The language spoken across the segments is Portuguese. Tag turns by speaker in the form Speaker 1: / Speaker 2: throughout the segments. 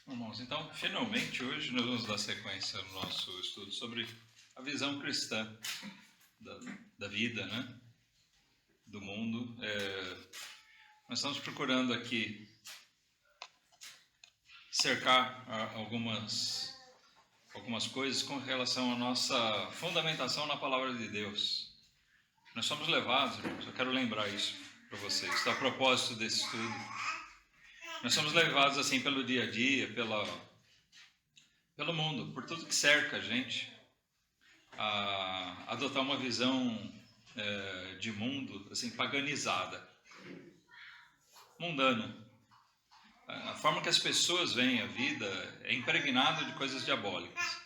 Speaker 1: Irmãos, então, finalmente, hoje nós vamos dar sequência no nosso estudo sobre a visão cristã da vida, né? Do mundo. Nós estamos procurando aqui cercar algumas coisas com relação à nossa fundamentação na palavra de Deus. Nós somos levados, irmãos, eu quero lembrar isso para vocês, está a propósito desse estudo. Nós somos levados assim pelo dia a dia, pelo mundo, por tudo que cerca a gente, a adotar uma visão de mundo assim paganizada, mundana. A forma que as pessoas veem a vida é impregnada de coisas diabólicas.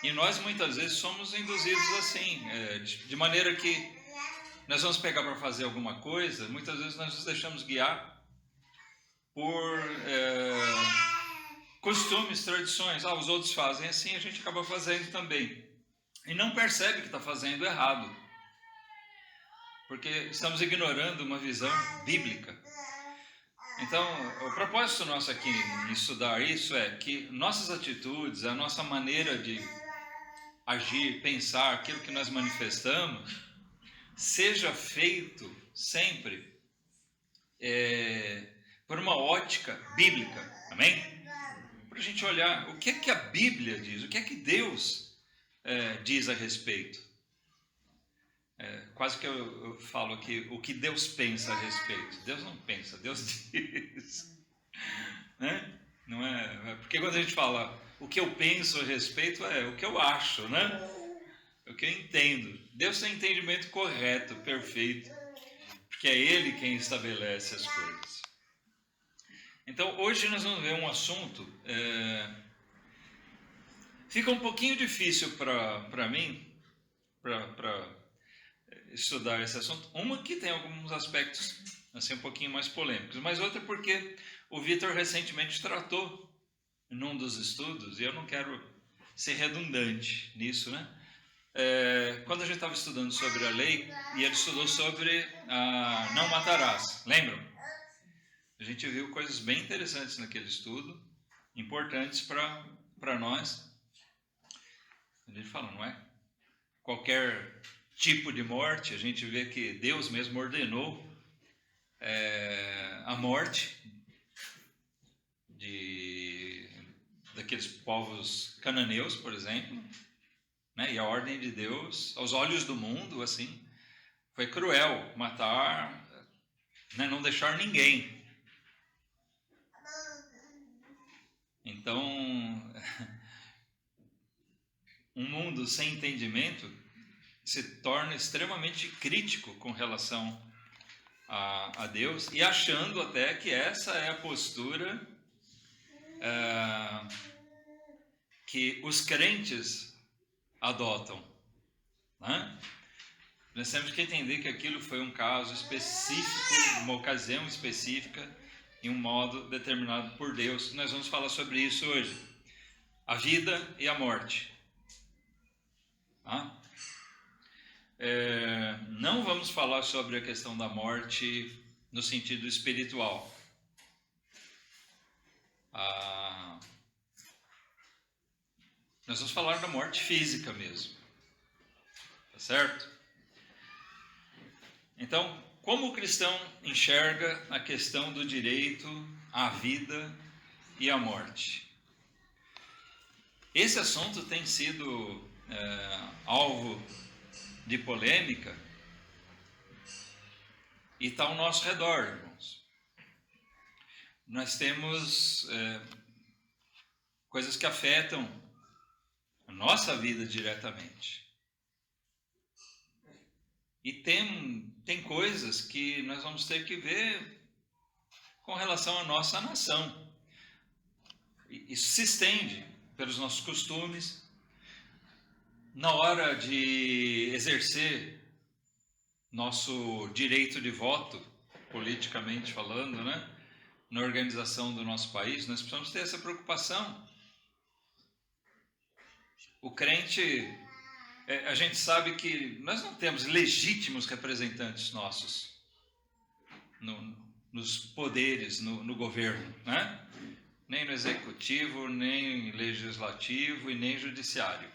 Speaker 1: E nós muitas vezes somos induzidos assim, de maneira que nós vamos pegar para fazer alguma coisa, muitas vezes nós nos deixamos guiar por costumes, tradições. Os outros fazem assim, a gente acaba fazendo também. E não percebe que está fazendo errado, porque estamos ignorando uma visão bíblica. Então, o propósito nosso aqui em estudar isso é que nossas atitudes, a nossa maneira de agir, pensar, aquilo que nós manifestamos, seja feito sempre por uma ótica bíblica, amém? Para a gente olhar o que é que a Bíblia diz, o que é que Deus diz a respeito. Quase que eu falo aqui o que Deus pensa a respeito. Deus não pensa, Deus diz. Né? Não é? Porque quando a gente fala o que eu penso a respeito, é o que eu acho, né? O que eu entendo. Deus tem entendimento correto, perfeito, porque é Ele quem estabelece as coisas. Então, hoje nós vamos ver um assunto. Fica um pouquinho difícil para mim, para estudar esse assunto. Uma que tem alguns aspectos assim um pouquinho mais polêmicos, mas outra porque o Vitor recentemente tratou num dos estudos, e eu não quero ser redundante nisso, né? Quando a gente estava estudando sobre a lei, e ele estudou sobre não matarás, lembram? A gente viu coisas bem interessantes naquele estudo, importantes para nós. A gente fala, não é? Qualquer tipo de morte, a gente vê que Deus mesmo ordenou a morte daqueles povos cananeus, por exemplo, né? E a ordem de Deus, aos olhos do mundo, assim, foi cruel matar, né? Não deixar ninguém. Então, um mundo sem entendimento se torna extremamente crítico com relação a Deus, e achando até que essa é a postura que os crentes adotam, né? Nós temos que entender que aquilo foi um caso específico, uma ocasião específica, em um modo determinado por Deus. Nós vamos falar sobre isso hoje. A vida e a morte. Tá? Não vamos falar sobre a questão da morte no sentido espiritual. Nós vamos falar da morte física mesmo. Tá certo? Então, como o cristão enxerga a questão do direito à vida e à morte? Esse assunto tem sido alvo de polêmica e está ao nosso redor, irmãos. Nós temos coisas que afetam a nossa vida diretamente. E tem coisas que nós vamos ter que ver com relação à nossa nação. Isso se estende pelos nossos costumes. Na hora de exercer nosso direito de voto, politicamente falando, né? Na organização do nosso país, nós precisamos ter essa preocupação. O crente, a gente sabe que nós não temos legítimos representantes nossos nos poderes, no governo, né? nem no executivo, nem legislativo e nem judiciário.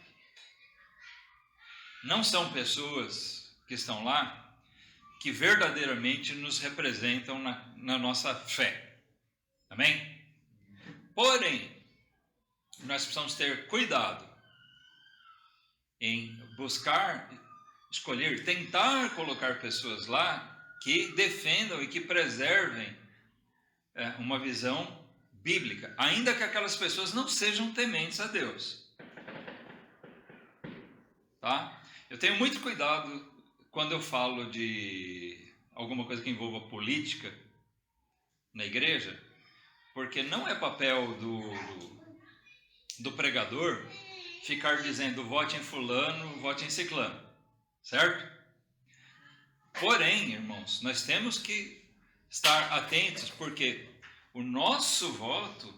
Speaker 1: Não são pessoas que estão lá que verdadeiramente nos representam na nossa fé. Amém? Porém, nós precisamos ter cuidado em buscar, escolher, tentar colocar pessoas lá que defendam e que preservem uma visão bíblica, ainda que aquelas pessoas não sejam tementes a Deus. Tá? Eu tenho muito cuidado quando eu falo de alguma coisa que envolva política na igreja, porque não é papel do pregador ficar dizendo vote em fulano, vote em ciclano, certo? Porém, irmãos, nós temos que estar atentos, porque o nosso voto,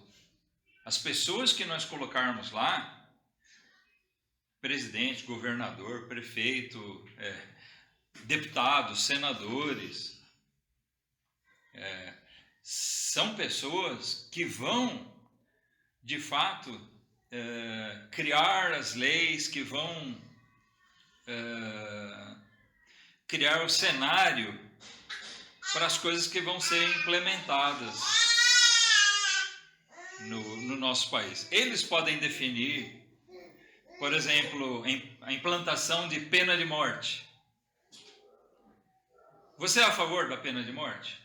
Speaker 1: as pessoas que nós colocarmos lá, presidente, governador, prefeito, deputados, senadores, são pessoas que vão, de fato, criar as leis, que vão criar o cenário para as coisas que vão ser implementadas no nosso país. Eles podem definir, por exemplo, a implantação de pena de morte. Você é a favor da pena de morte?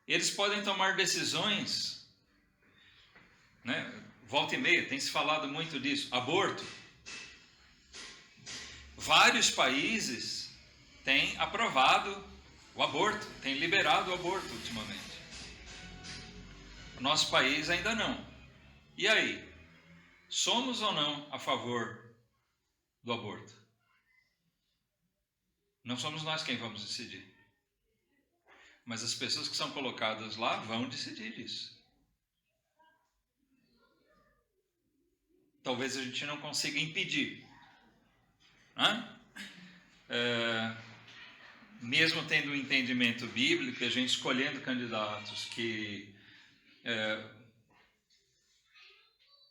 Speaker 1: Eles podem tomar decisões, né? Volta e meia, tem se falado muito disso. Aborto. Vários países têm aprovado o aborto, têm liberado o aborto ultimamente. O nosso país ainda não. E aí? Somos ou não a favor do aborto? Não somos nós quem vamos decidir. Mas as pessoas que são colocadas lá vão decidir isso. Talvez a gente não consiga impedir. Mesmo tendo um entendimento bíblico, a gente escolhendo candidatos que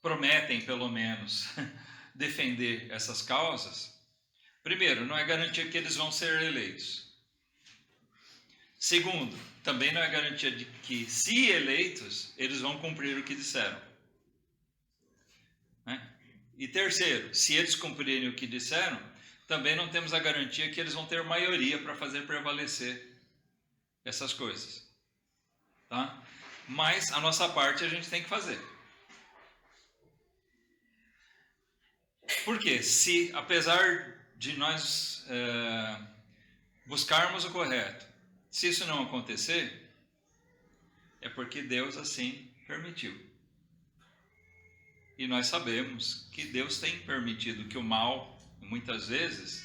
Speaker 1: prometem, pelo menos, defender essas causas, primeiro, não é garantia que eles vão ser eleitos. Segundo, também não é garantia de que, se eleitos, eles vão cumprir o que disseram. E terceiro, se eles cumprirem o que disseram, também não temos a garantia que eles vão ter maioria para fazer prevalecer essas coisas. Tá? Mas a nossa parte a gente tem que fazer. Por quê? Se, apesar de nós buscarmos o correto, se isso não acontecer, é porque Deus assim permitiu. E nós sabemos que Deus tem permitido que o mal, muitas vezes,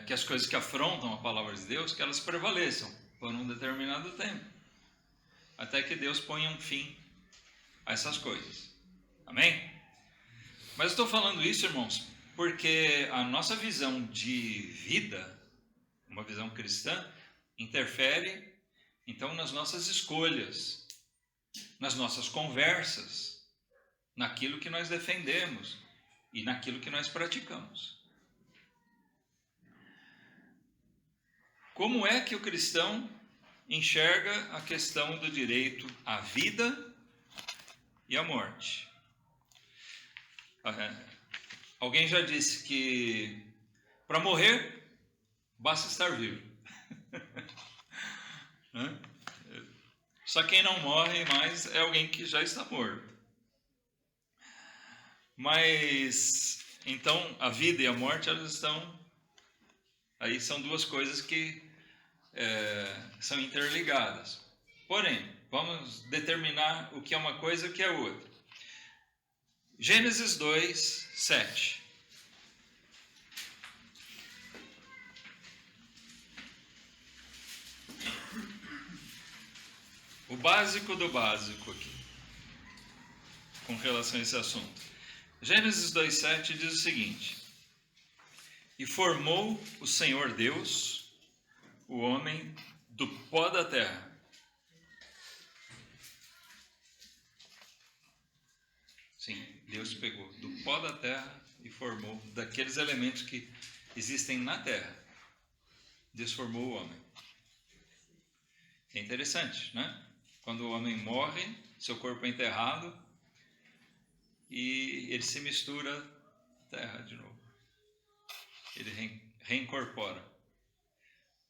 Speaker 1: que as coisas que afrontam a palavra de Deus, que elas prevaleçam por um determinado tempo, até que Deus ponha um fim a essas coisas. Amém? Mas eu estou falando isso, irmãos, porque a nossa visão de vida, uma visão cristã, interfere, então, nas nossas escolhas, nas nossas conversas, naquilo que nós defendemos e naquilo que nós praticamos. Como é que o cristão enxerga a questão do direito à vida e à morte? Alguém já disse que para morrer basta estar vivo. Só quem não morre mais é alguém que já está morto. Mas, então, a vida e a morte, elas estão... Aí são duas coisas que são interligadas. Porém, vamos determinar o que é uma coisa e o que é outra. Gênesis 2, 7. O básico do básico aqui, com relação a esse assunto. Gênesis 2,7 diz o seguinte: E formou o Senhor Deus o homem do pó da terra. Sim, Deus pegou do pó da terra e formou daqueles elementos que existem na terra. Deus formou o homem. É interessante, né? Quando o homem morre, seu corpo é enterrado e ele se mistura à terra de novo. Ele reincorpora.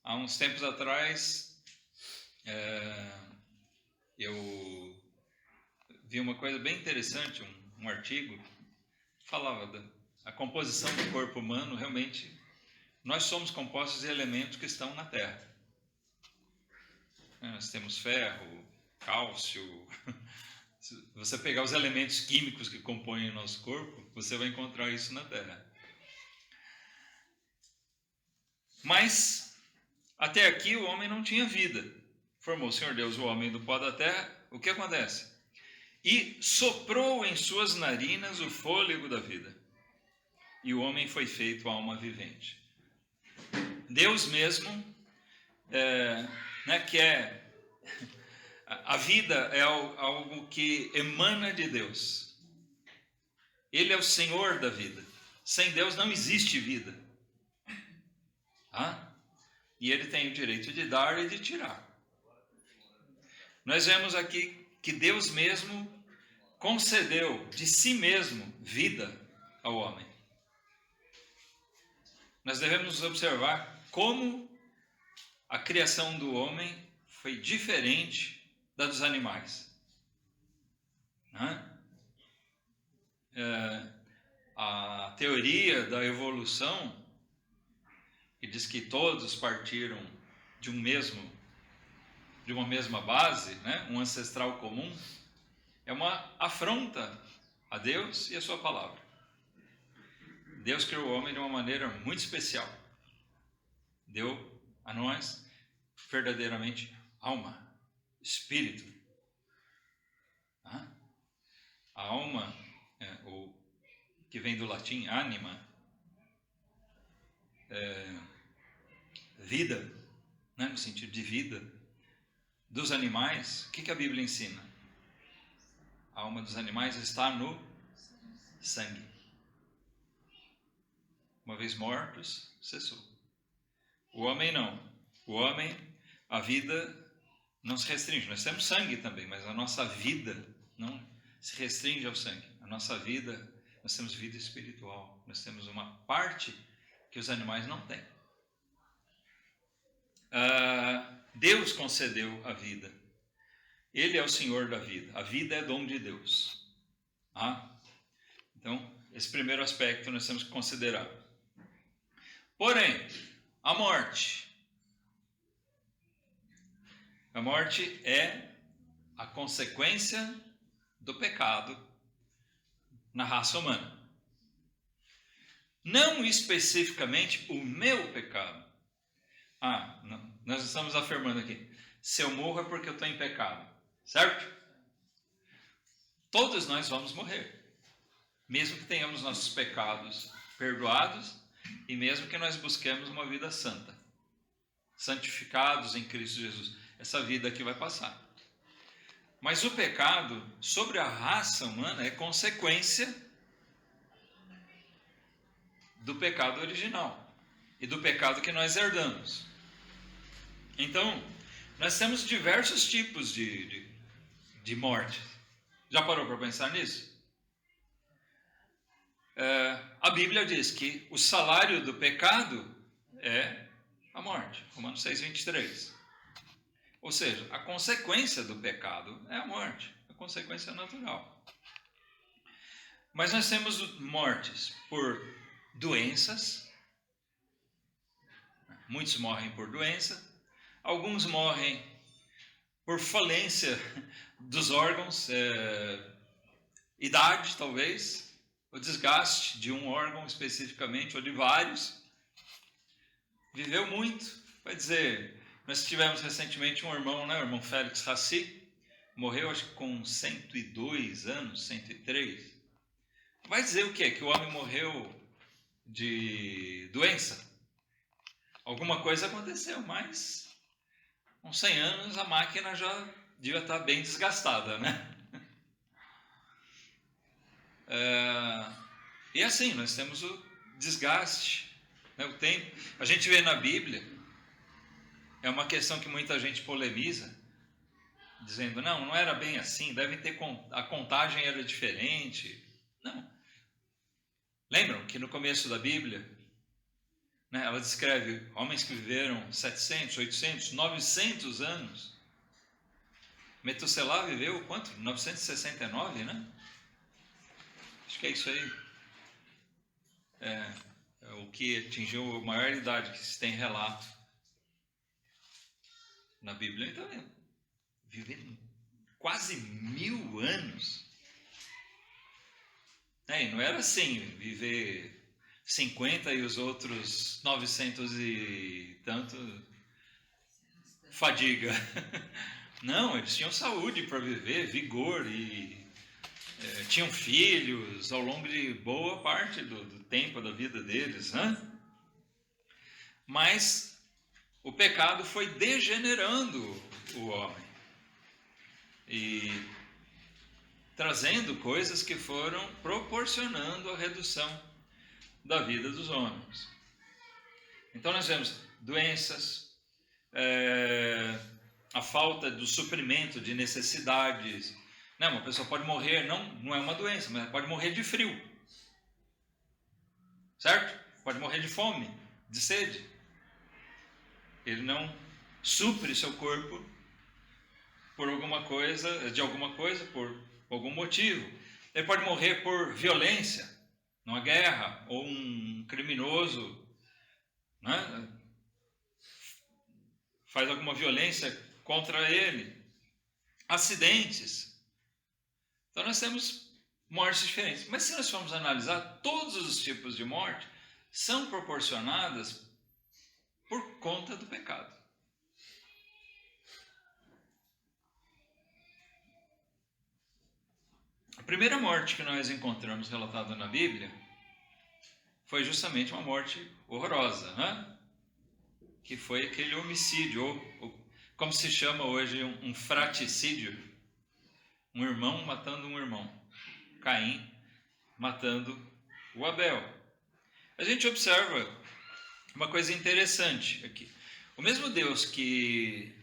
Speaker 1: Há uns tempos atrás, eu vi uma coisa bem interessante, um artigo, falava da composição do corpo humano. Realmente, nós somos compostos de elementos que estão na terra. Nós temos ferro, cálcio. Se você pegar os elementos químicos que compõem o nosso corpo, você vai encontrar isso na terra. Mas, até aqui, o homem não tinha vida. Formou o Senhor Deus o homem do pó da terra. O que acontece? E soprou em suas narinas o fôlego da vida. E o homem foi feito alma vivente. Deus mesmo, a vida é algo que emana de Deus. Ele é o Senhor da vida. Sem Deus não existe vida. E Ele tem o direito de dar e de tirar. Nós vemos aqui que Deus mesmo concedeu de si mesmo vida ao homem. Nós devemos observar como a criação do homem foi diferente da dos animais. A teoria da evolução, que diz que todos partiram de uma mesma base, um ancestral comum, é uma afronta a Deus e a sua palavra. Deus criou o homem de uma maneira muito especial. Deu a nós verdadeiramente alma, espírito. A alma, que vem do latim anima, vida, no sentido de vida. Dos animais, o que a Bíblia ensina? A alma dos animais está no sangue. Uma vez mortos, cessou. O homem não. O homem, a vida não se restringe. Nós temos sangue também, mas a nossa vida não se restringe ao sangue. A nossa vida, nós temos vida espiritual. Nós temos uma parte que os animais não têm. Deus concedeu a vida. Ele é o Senhor da vida. A vida é dom de Deus. Então, esse primeiro aspecto nós temos que considerar. Porém, a morte. A morte é a consequência do pecado na raça humana. Não especificamente o meu pecado. Não, nós estamos afirmando aqui, se eu morro é porque eu estou em pecado, certo? Todos nós vamos morrer, mesmo que tenhamos nossos pecados perdoados e mesmo que nós busquemos uma vida santa, santificados em Cristo Jesus. Essa vida aqui vai passar. Mas o pecado sobre a raça humana é consequência do pecado original e do pecado que nós herdamos. Então, nós temos diversos tipos de morte. Já parou para pensar nisso? A Bíblia diz que o salário do pecado é a morte. Romanos 6:23. Ou seja, a consequência do pecado é a morte. A consequência natural. Mas nós temos mortes por doenças. Muitos morrem por doença. Alguns morrem por falência dos órgãos, idade talvez, o desgaste de um órgão especificamente, ou de vários. Viveu muito, vai dizer, nós tivemos recentemente um irmão, o irmão Félix Raci, morreu acho que com 102 anos, 103. Vai dizer o quê? Que o homem morreu de doença? alguma coisa aconteceu, mas com 100 anos a máquina já devia estar bem desgastada, né? E assim, nós temos o desgaste, né, o tempo. A gente vê na Bíblia, é uma questão que muita gente polemiza, dizendo, não era bem assim, a contagem era diferente. Não. Lembram que no começo da Bíblia, né, ela descreve homens que viveram 700, 800, 900 anos. Metusselá viveu quanto? 969, né? Acho que é isso aí. É o que atingiu a maior idade que se tem relato na Bíblia. Então, viveram quase 1000 anos. E não era assim, viver 50 e os outros 900 e tanto fadiga. Não, eles tinham saúde para viver, vigor e tinham filhos ao longo de boa parte do tempo da vida deles, né? Mas o pecado foi degenerando o homem e trazendo coisas que foram proporcionando a redução da vida dos homens. Então nós vemos doenças, a falta do suprimento de necessidades. Uma pessoa pode morrer, não é uma doença, mas pode morrer de frio, certo? Pode morrer de fome, de sede. Ele não supre seu corpo por alguma coisa, por algum motivo. Ele pode morrer por violência, numa guerra, ou um criminoso, né, faz alguma violência contra ele. Acidentes. Então nós temos mortes diferentes. Mas se nós formos analisar, todos os tipos de morte são proporcionadas por conta do pecado. A primeira morte que nós encontramos relatada na Bíblia foi justamente uma morte horrorosa, né? Que foi aquele homicídio, ou como se chama hoje, um fraticídio. Um irmão matando um irmão. Caim matando o Abel. A gente observa uma coisa interessante aqui. O mesmo Deus que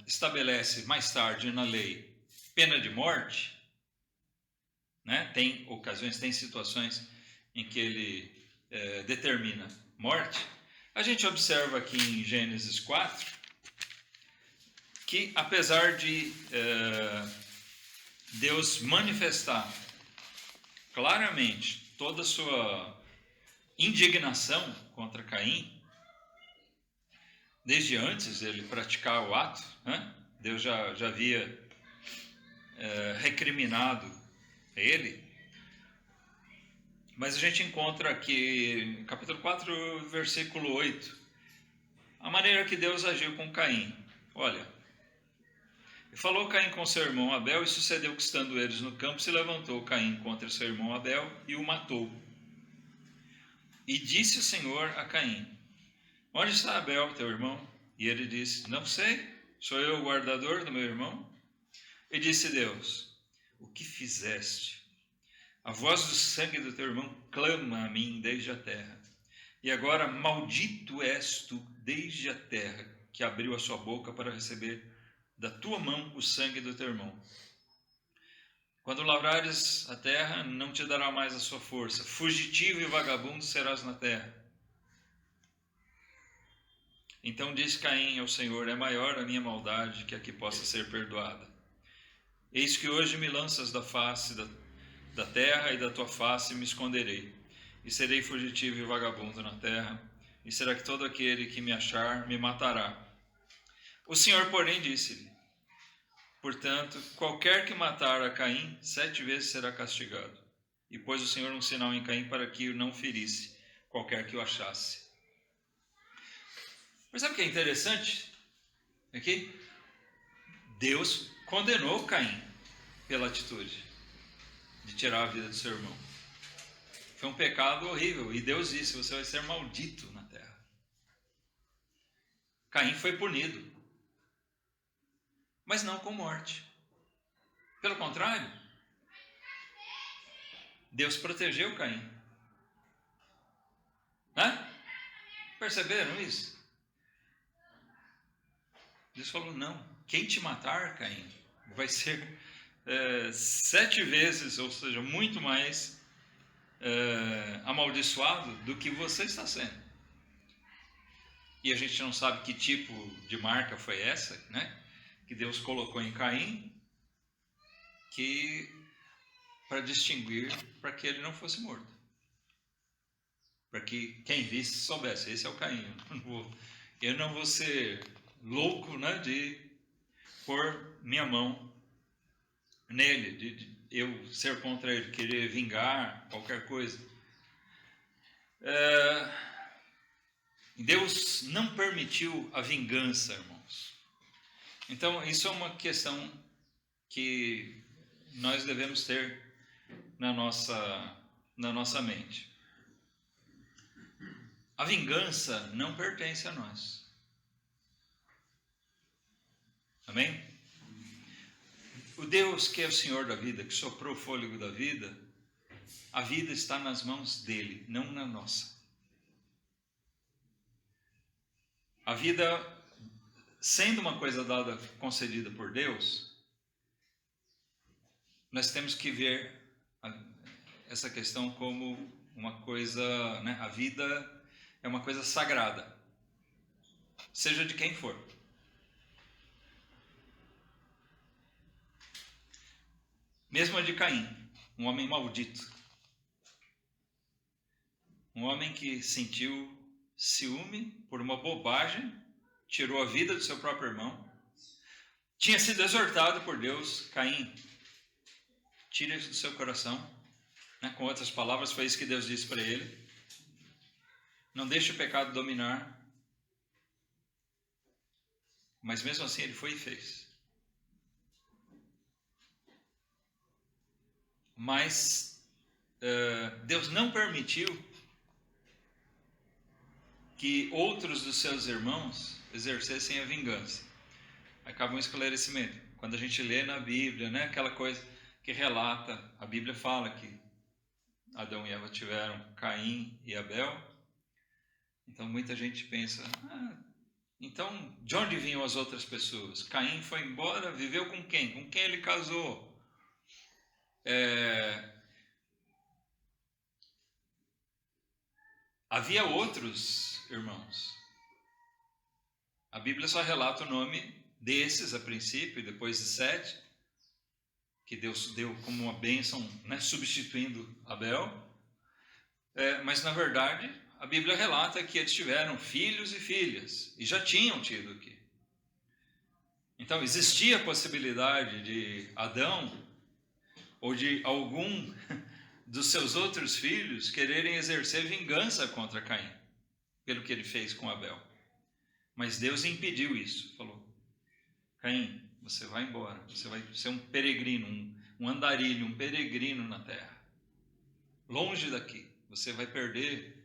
Speaker 1: estabelece mais tarde na lei pena de morte, né? Tem ocasiões, tem situações em que ele determina morte. A gente observa aqui em Gênesis 4 que, apesar de Deus manifestar claramente toda a sua indignação contra Caim, desde antes dele praticar o ato, né? Deus já havia recriminado ele. Mas a gente encontra aqui, no capítulo 4, versículo 8, a maneira que Deus agiu com Caim. Olha, e falou Caim com seu irmão Abel, e sucedeu que, estando eles no campo, se levantou Caim contra seu irmão Abel e o matou. E disse o Senhor a Caim: onde está Abel, teu irmão? E ele disse: não sei, sou eu o guardador do meu irmão? E disse Deus: o que fizeste? A voz do sangue do teu irmão clama a mim desde a terra. E agora maldito és tu desde a terra, que abriu a sua boca para receber da tua mão o sangue do teu irmão. Quando lavrares a terra, não te dará mais a sua força. Fugitivo e vagabundo serás na terra. Então disse Caim ao Senhor: é maior a minha maldade que a que possa ser perdoada. Eis que hoje me lanças da face da terra, e da tua face me esconderei, e serei fugitivo e vagabundo na terra, e será que todo aquele que me achar me matará. O Senhor, porém, disse-lhe: portanto, qualquer que matar a Caim, 7 vezes será castigado. E pôs o Senhor um sinal em Caim para que o não ferisse, qualquer que o achasse. Mas sabe o que é interessante? Aqui, Deus condenou Caim pela atitude de tirar a vida do seu irmão. Foi um pecado horrível. E Deus disse: você vai ser maldito na terra. Caim foi punido, mas não com morte. Pelo contrário, Deus protegeu Caim. Perceberam isso? Deus falou, não, quem te matar, Caim, vai ser 7 vezes, ou seja, muito mais amaldiçoado do que você está sendo. E a gente não sabe que tipo de marca foi essa, né? Que Deus colocou em Caim, para distinguir, para que ele não fosse morto. Para que quem visse soubesse, esse é o Caim. Eu não vou ser louco, né, de pôr minha mão nele, de eu ser contra ele, querer vingar qualquer coisa. Deus não permitiu a vingança, irmãos. Então, isso é uma questão que nós devemos ter na nossa mente. A vingança não pertence a nós. Amém? O Deus que é o Senhor da vida, que soprou o fôlego da vida, a vida está nas mãos dele, não na nossa. A vida, sendo uma coisa dada, concedida por Deus, nós temos que ver essa questão como uma coisa, né? A vida é uma coisa sagrada, seja de quem for. Mesmo a de Caim, um homem maldito. Um homem que sentiu ciúme por uma bobagem, tirou a vida do seu próprio irmão, tinha sido exortado por Deus, Caim, tira isso do seu coração. Com outras palavras, foi isso que Deus disse para ele. Não deixe o pecado dominar. Mas mesmo assim ele foi e fez. Mas Deus não permitiu que outros dos seus irmãos exercessem a vingança. Acaba um esclarecimento. Quando a gente lê na Bíblia, né, aquela coisa que relata, a Bíblia fala que Adão e Eva tiveram Caim e Abel. Então muita gente pensa, então de onde vinham as outras pessoas? Caim foi embora, viveu com quem? Com quem ele casou? Havia outros irmãos. A Bíblia só relata o nome desses a princípio, e depois de 7, que Deus deu como uma bênção, né, substituindo Abel. Mas na verdade, a Bíblia relata que eles tiveram filhos e filhas, e já tinham tido aqui. Então existia a possibilidade de Adão, ou de algum dos seus outros filhos, quererem exercer vingança contra Caim, pelo que ele fez com Abel. Mas Deus impediu isso, falou, Caim, você vai embora, você vai ser um peregrino, um andarilho, um peregrino na terra. Longe daqui, você vai perder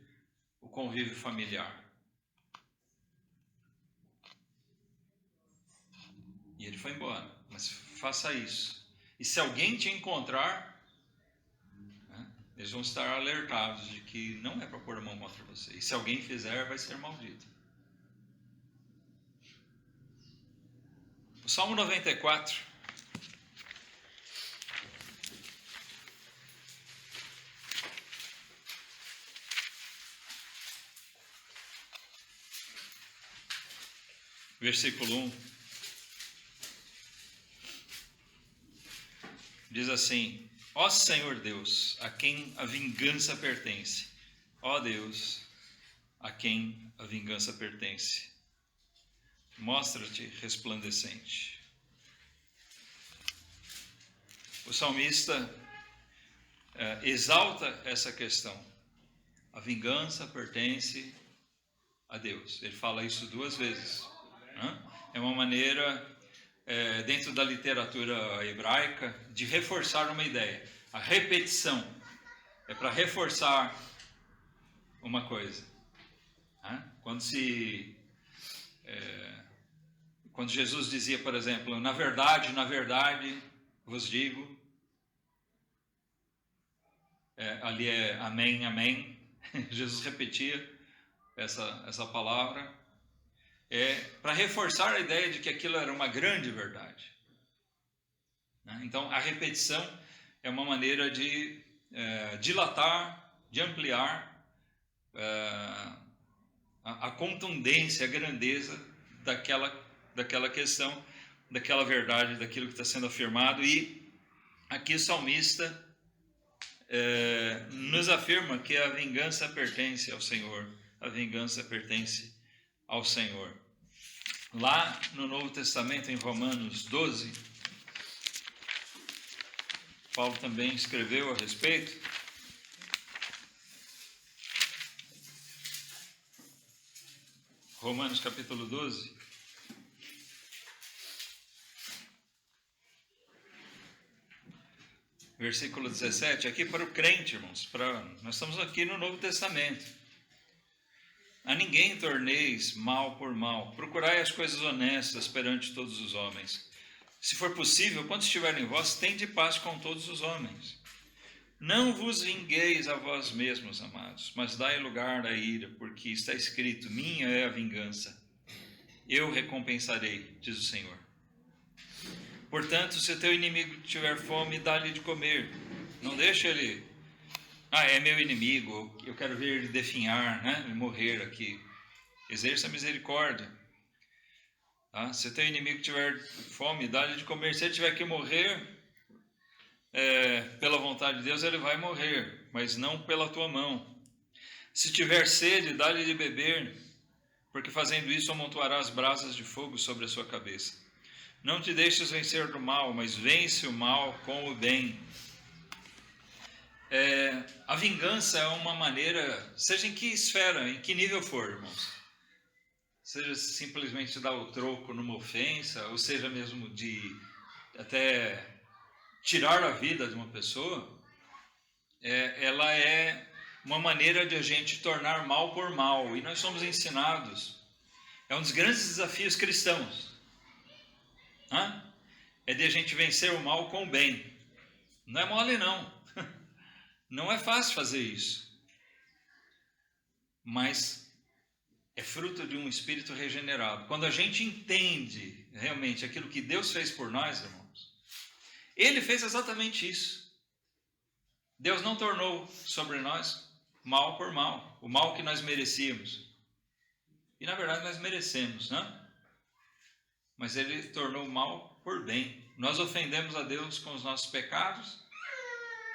Speaker 1: o convívio familiar. E ele foi embora, mas faça isso. E se alguém te encontrar, né, eles vão estar alertados de que não é para pôr a mão contra você. E se alguém fizer, vai ser maldito. O Salmo 94. Versículo 1. Diz assim: ó Senhor Deus, a quem a vingança pertence. Ó Deus, a quem a vingança pertence. Mostra-te resplandecente. O salmista exalta essa questão. A vingança pertence a Deus. Ele fala isso 2 vezes. É uma maneira, dentro da literatura hebraica, de reforçar uma ideia. A repetição é para reforçar uma coisa. Quando se Quando Jesus dizia, por exemplo, na verdade, vos digo, ali é amém, amém. Jesus repetia essa palavra, para reforçar a ideia de que aquilo era uma grande verdade. Né? Então, a repetição é uma maneira de dilatar, de ampliar a contundência, a grandeza daquela questão, daquela verdade, daquilo que está sendo afirmado. E aqui o salmista nos afirma que a vingança pertence ao Senhor. A vingança pertence ao Senhor. Lá no Novo Testamento, em Romanos 12, Paulo também escreveu a respeito. Romanos capítulo 12. Versículo 17, aqui para o crente, irmãos, nós estamos aqui no Novo Testamento. A ninguém torneis mal por mal, procurai as coisas honestas perante todos os homens. Se for possível, quando estiverem em vós, tende paz com todos os homens. Não vos vingueis a vós mesmos, amados, mas dai lugar à ira, porque está escrito, minha é a vingança, eu recompensarei, diz o Senhor. Portanto, se teu inimigo tiver fome, dá-lhe de comer. Não deixa ele, é meu inimigo, eu quero ver ele definhar, né? E morrer aqui. Exerça a misericórdia. Se teu inimigo tiver fome, dá-lhe de comer. Se ele tiver que morrer, pela vontade de Deus, ele vai morrer, mas não pela tua mão. Se tiver sede, dá-lhe de beber, porque fazendo isso amontoarás brasas de fogo sobre a sua cabeça. Não te deixes vencer do mal, mas vence o mal com o bem. A vingança é uma maneira, seja em que esfera, em que nível for, irmãos. Seja simplesmente dar o troco numa ofensa, ou seja mesmo de até tirar a vida de uma pessoa, ela é uma maneira de a gente tornar mal por mal. E nós somos ensinados. É um dos grandes desafios cristãos. É de a gente vencer o mal com o bem. Não é mole, não. Não é fácil fazer isso. Mas é fruto de um espírito regenerado. Quando a gente entende realmente aquilo que Deus fez por nós, irmãos, Ele fez exatamente isso. Deus não tornou sobre nós mal por mal, o mal que nós merecíamos. E na verdade nós merecemos, né? Mas Ele tornou mal por bem. Nós ofendemos a Deus com os nossos pecados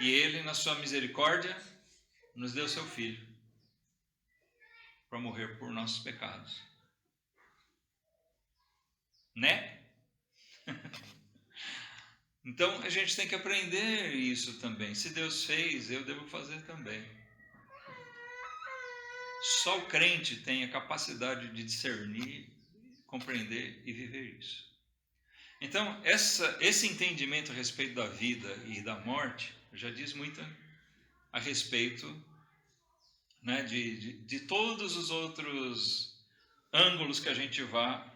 Speaker 1: e Ele, na sua misericórdia, nos deu seu Filho para morrer por nossos pecados. Né? Então a gente tem que aprender isso também. Se Deus fez, eu devo fazer também. Só o crente tem a capacidade de discernir, compreender e viver isso. Então, esse entendimento a respeito da vida e da morte já diz muito a respeito, né, de todos os outros ângulos que a gente vai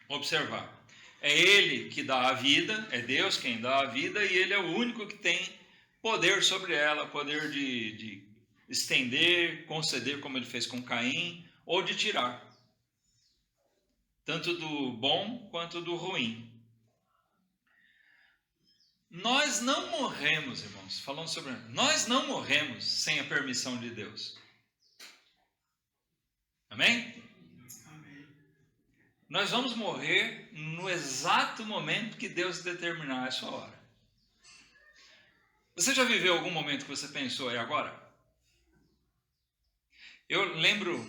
Speaker 1: observar. É Ele que dá a vida, é Deus quem dá a vida, e Ele é o único que tem poder sobre ela, poder de estender, conceder, como Ele fez com Caim, ou de tirar. Tanto do bom quanto do ruim. Nós não morremos, irmãos, falando sobre nós não morremos sem a permissão de Deus. Amém? Amém. Nós vamos morrer no exato momento que Deus determinar a sua hora. Você já viveu algum momento que você pensou, é agora? Eu lembro,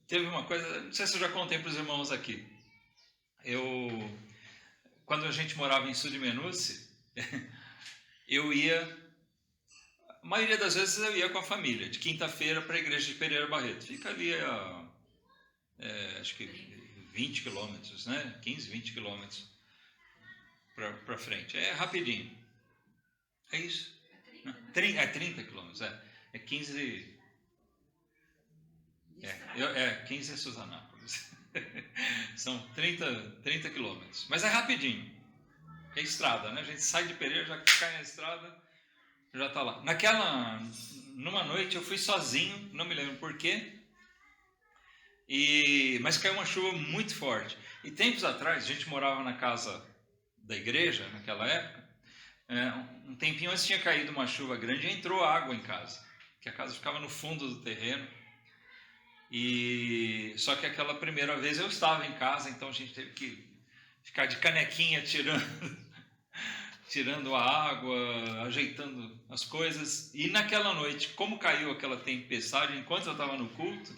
Speaker 1: teve uma coisa, não sei se eu já contei para os irmãos aqui. Quando a gente morava em Sudimenuce, eu ia, a maioria das vezes eu ia com a família, de quinta-feira para a igreja de Pereira Barreto. Fica ali acho que 20 quilômetros, né? 15, 20 quilômetros para frente. É rapidinho. É isso. 30 quilômetros, é 15... 15 é Suzanápolis. São 30 quilômetros. Mas é rapidinho. É estrada, né? A gente sai de Pereira, já cai na estrada, já está lá. Numa noite eu fui sozinho, não me lembro porquê, mas caiu uma chuva muito forte. E tempos atrás, a gente morava na casa da igreja, naquela época, um tempinho antes tinha caído uma chuva grande e entrou água em casa, que a casa ficava no fundo do terreno. Só que aquela primeira vez eu estava em casa, então a gente teve que ficar de canequinha tirando a água, ajeitando as coisas. E naquela noite, como caiu aquela tempestade, enquanto eu estava no culto,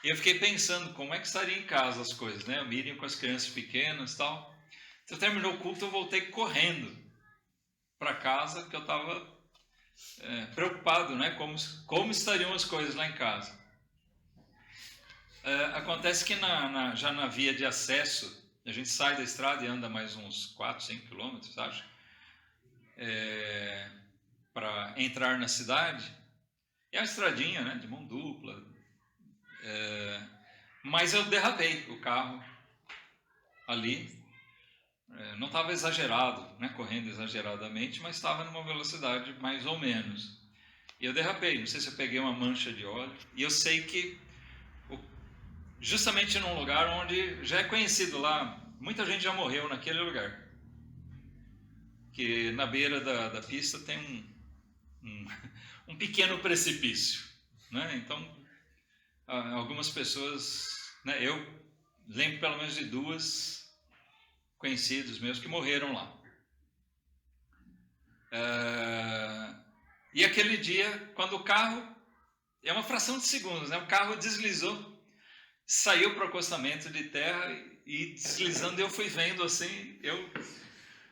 Speaker 1: eu fiquei pensando como é que estaria em casa as coisas, né? A Miriam com as crianças pequenas e tal. Então terminou o culto, eu voltei correndo para casa, porque eu estava preocupado, né? Como estariam as coisas lá em casa. Acontece que já na via de acesso, a gente sai da estrada e anda mais uns 4, 5 quilômetros, acho, para entrar na cidade. É uma estradinha, né, de mão dupla. Mas eu derrapei o carro ali. Não estava exagerado, né, correndo exageradamente, mas estava numa velocidade mais ou menos. E eu derrapei, não sei se eu peguei uma mancha de óleo. E eu sei que justamente num lugar onde já é conhecido lá, muita gente já morreu naquele lugar, que na beira da pista tem um pequeno precipício, né? Então algumas pessoas, né, eu lembro pelo menos de 2 conhecidos meus que morreram lá. E aquele dia, quando o carro, é uma fração de segundos, né? O carro deslizou, saiu para o acostamento de terra e deslizando eu fui vendo assim, eu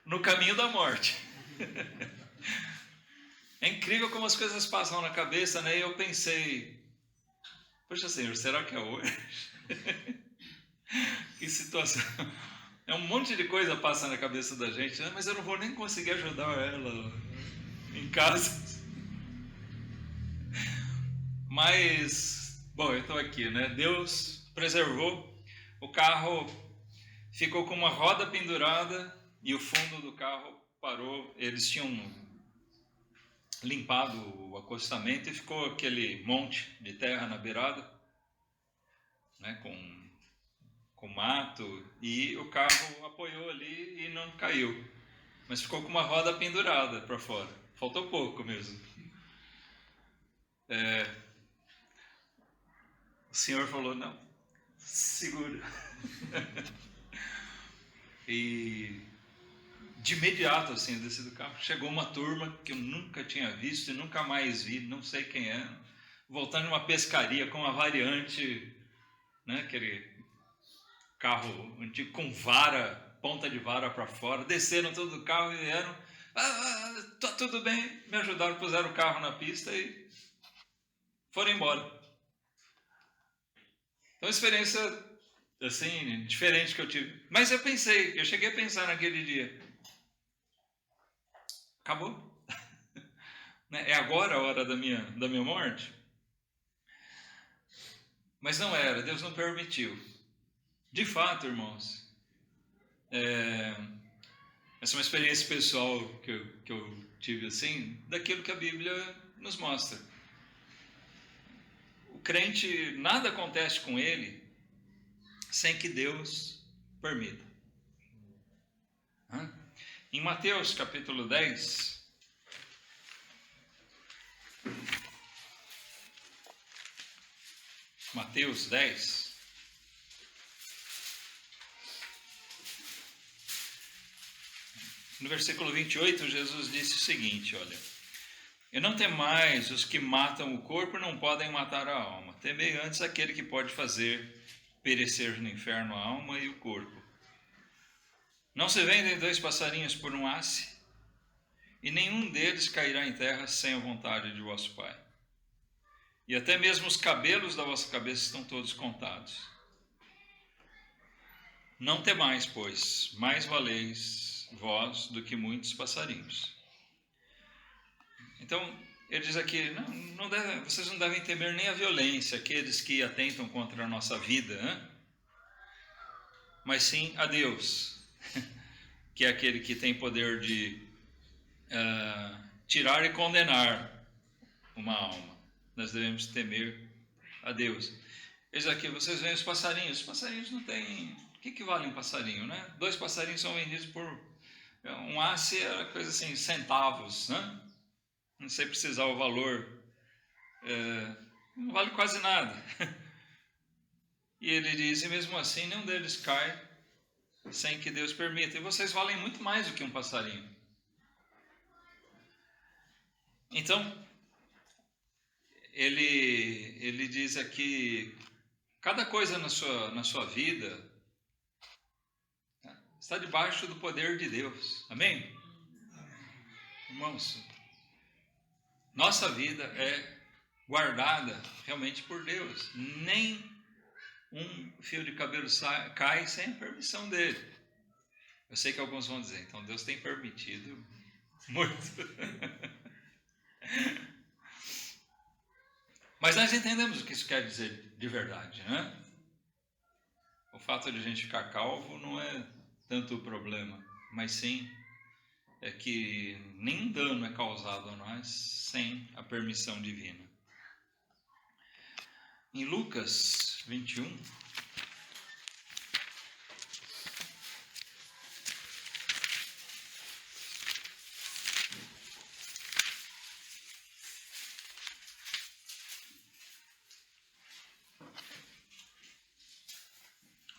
Speaker 1: no caminho da morte. É incrível como as coisas passam na cabeça, né? E eu pensei, poxa Senhor, será que é hoje? Que situação. Um monte de coisa passa na cabeça da gente, né? Mas eu não vou nem conseguir ajudar ela em casa. Mas, bom, eu estou aqui, né? Deus preservou. O carro ficou com uma roda pendurada e o fundo do carro parou. Eles tinham limpado o acostamento e ficou aquele monte de terra na beirada, né? Com mato, e o carro apoiou ali e não caiu. Mas ficou com uma roda pendurada para fora. Faltou pouco mesmo. O senhor falou, não, segura. E de imediato, assim, eu desci do carro, chegou uma turma que eu nunca tinha visto e nunca mais vi, não sei quem é, voltando numa pescaria com uma variante, né, aquele carro antigo com vara, ponta de vara para fora, desceram todo do carro e vieram, tá tudo bem, me ajudaram, puseram o carro na pista e foram embora. Então, experiência, assim, diferente que eu tive. Mas eu cheguei a pensar naquele dia, acabou. É agora a hora da minha morte? Mas não era, Deus não permitiu. De fato, irmãos, essa é uma experiência pessoal que eu tive assim, daquilo que a Bíblia nos mostra. O crente, nada acontece com ele sem que Deus permita. Em Mateus capítulo 10, Mateus 10, no versículo 28, Jesus disse o seguinte, olha, e não temais os que matam o corpo, não podem matar a alma. Temei antes aquele que pode fazer perecer no inferno a alma e o corpo. Não se vendem 2 passarinhos por um asse, e nenhum deles cairá em terra sem a vontade de vosso Pai. E até mesmo os cabelos da vossa cabeça estão todos contados. Não temais, pois, mais valeis vós do que muitos passarinhos. Então, ele diz aqui, vocês não devem temer nem a violência, aqueles que atentam contra a nossa vida, né? mas sim a Deus, que é aquele que tem poder de tirar e condenar uma alma. Nós devemos temer a Deus. Eis aqui, vocês veem os passarinhos não têm... O que vale um passarinho, né? 2 passarinhos são vendidos por... Um asse era coisa assim, centavos, né? Não sei precisar o valor, não vale quase nada. E ele diz, e mesmo assim nenhum deles cai sem que Deus permita. E vocês valem muito mais do que um passarinho. Então, ele diz aqui, cada coisa na sua vida está debaixo do poder de Deus. Amém? Irmãos, nossa vida é guardada realmente por Deus. Nem um fio de cabelo cai sem a permissão dele. Eu sei que alguns vão dizer, então Deus tem permitido muito. Mas nós entendemos o que isso quer dizer de verdade, né? O fato de a gente ficar calvo não é tanto o problema, mas sim é que nenhum dano é causado a nós sem a permissão divina. Em Lucas 21,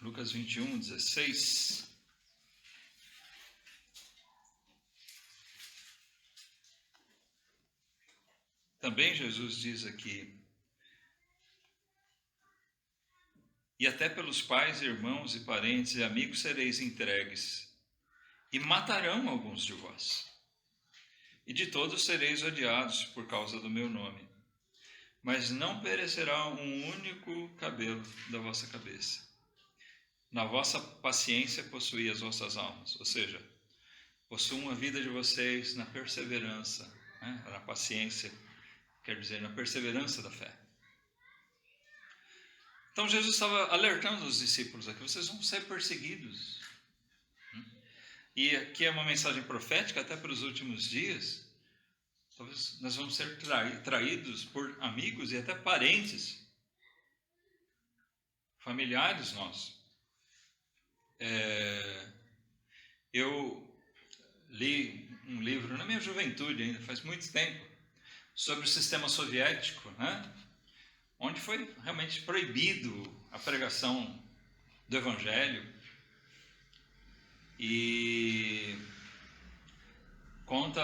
Speaker 1: Lucas 21, 16. Também Jesus diz aqui, e até pelos pais, irmãos e parentes e amigos sereis entregues, e matarão alguns de vós. E de todos sereis odiados por causa do meu nome. Mas não perecerá um único cabelo da vossa cabeça. Na vossa paciência possuí as vossas almas. Ou seja, possuam a vida de vocês na perseverança, né? Na paciência, quer dizer, na perseverança da fé. Então Jesus estava alertando os discípulos aqui, vocês vão ser perseguidos. E aqui é uma mensagem profética até para os últimos dias. Talvez nós vamos ser traídos por amigos e até parentes, familiares nossos. Eu li um livro na minha juventude ainda, faz muito tempo, sobre o sistema soviético, né? Onde foi realmente proibido a pregação do Evangelho. E conta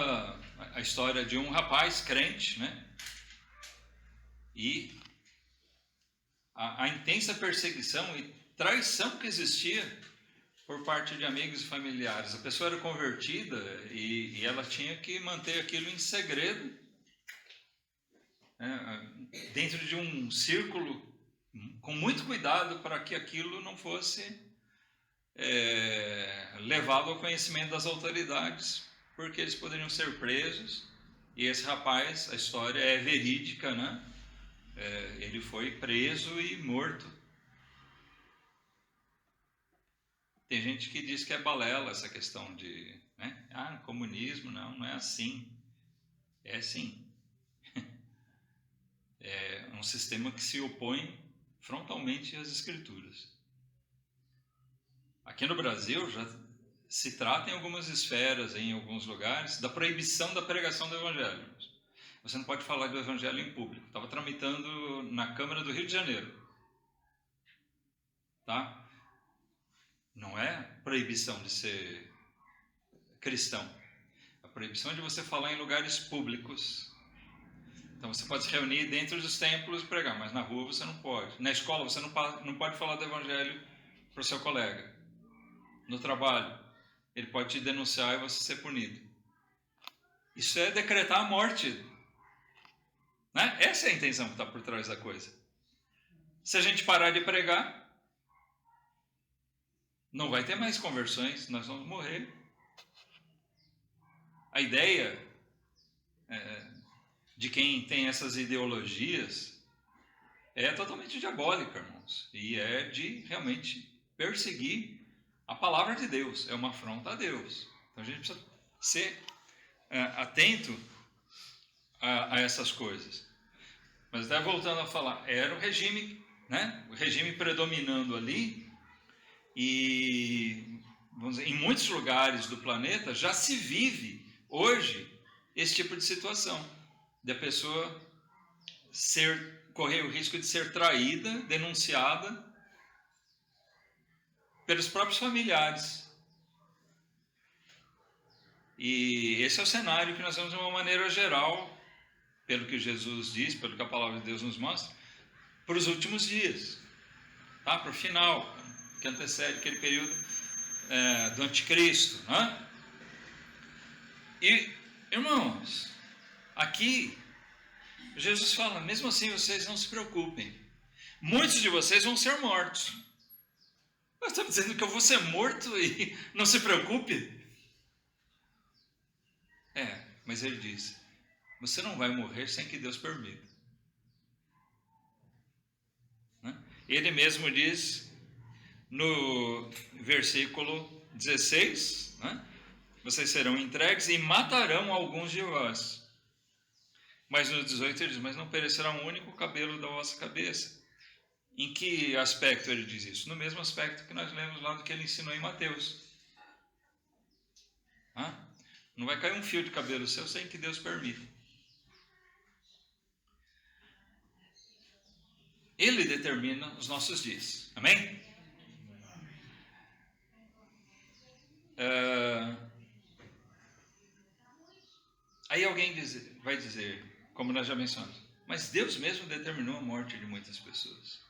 Speaker 1: a história de um rapaz crente, né? E a intensa perseguição e traição que existia por parte de amigos e familiares. A pessoa era convertida e ela tinha que manter aquilo em segredo, dentro de um círculo, com muito cuidado para que aquilo não fosse levado ao conhecimento das autoridades, porque eles poderiam ser presos. E esse rapaz, a história é verídica, né? Ele foi preso e morto. Tem gente que diz que é balela essa questão de, né? Comunismo, não é assim. É sim. É um sistema que se opõe frontalmente às Escrituras. Aqui no Brasil já se trata em algumas esferas, em alguns lugares, da proibição da pregação do Evangelho. Você não pode falar do Evangelho em público. Estava tramitando na Câmara do Rio de Janeiro. Tá? Não é proibição de ser cristão. A proibição é de você falar em lugares públicos. Então você pode se reunir dentro dos templos e pregar, mas na rua você não pode. Na escola você não pode falar do Evangelho para o seu colega. No trabalho, ele pode te denunciar e você ser punido. Isso é decretar a morte, né? Essa é a intenção que está por trás da coisa. Se a gente parar de pregar, não vai ter mais conversões, nós vamos morrer. A ideia de quem tem essas ideologias é totalmente diabólica, irmãos. E é de realmente perseguir a palavra de Deus, é uma afronta a Deus. Então a gente precisa ser atento a essas coisas. Mas até voltando a falar, era o regime, né? O regime predominando ali, e vamos dizer, em muitos lugares do planeta já se vive hoje esse tipo de situação, de a pessoa correr o risco de ser traída, denunciada pelos próprios familiares. E esse é o cenário que nós vemos de uma maneira geral, pelo que Jesus diz, pelo que a palavra de Deus nos mostra, para os últimos dias, tá? Para o final, que antecede aquele período do anticristo, né? E, irmãos, aqui Jesus fala, mesmo assim vocês não se preocupem, muitos de vocês vão ser mortos. Nós estamos dizendo que eu vou ser morto e não se preocupe? Mas ele diz, você não vai morrer sem que Deus permita. Né? Ele mesmo diz no versículo 16, né? Vocês serão entregues e matarão alguns de vós. Mas no 18 ele diz, mas não perecerá um único cabelo da vossa cabeça. Em que aspecto ele diz isso? No mesmo aspecto que nós lemos lá do que ele ensinou em Mateus. Não vai cair um fio de cabelo seu sem que Deus permita. Ele determina os nossos dias. Amém? Aí alguém vai dizer, como nós já mencionamos, mas Deus mesmo determinou a morte de muitas pessoas.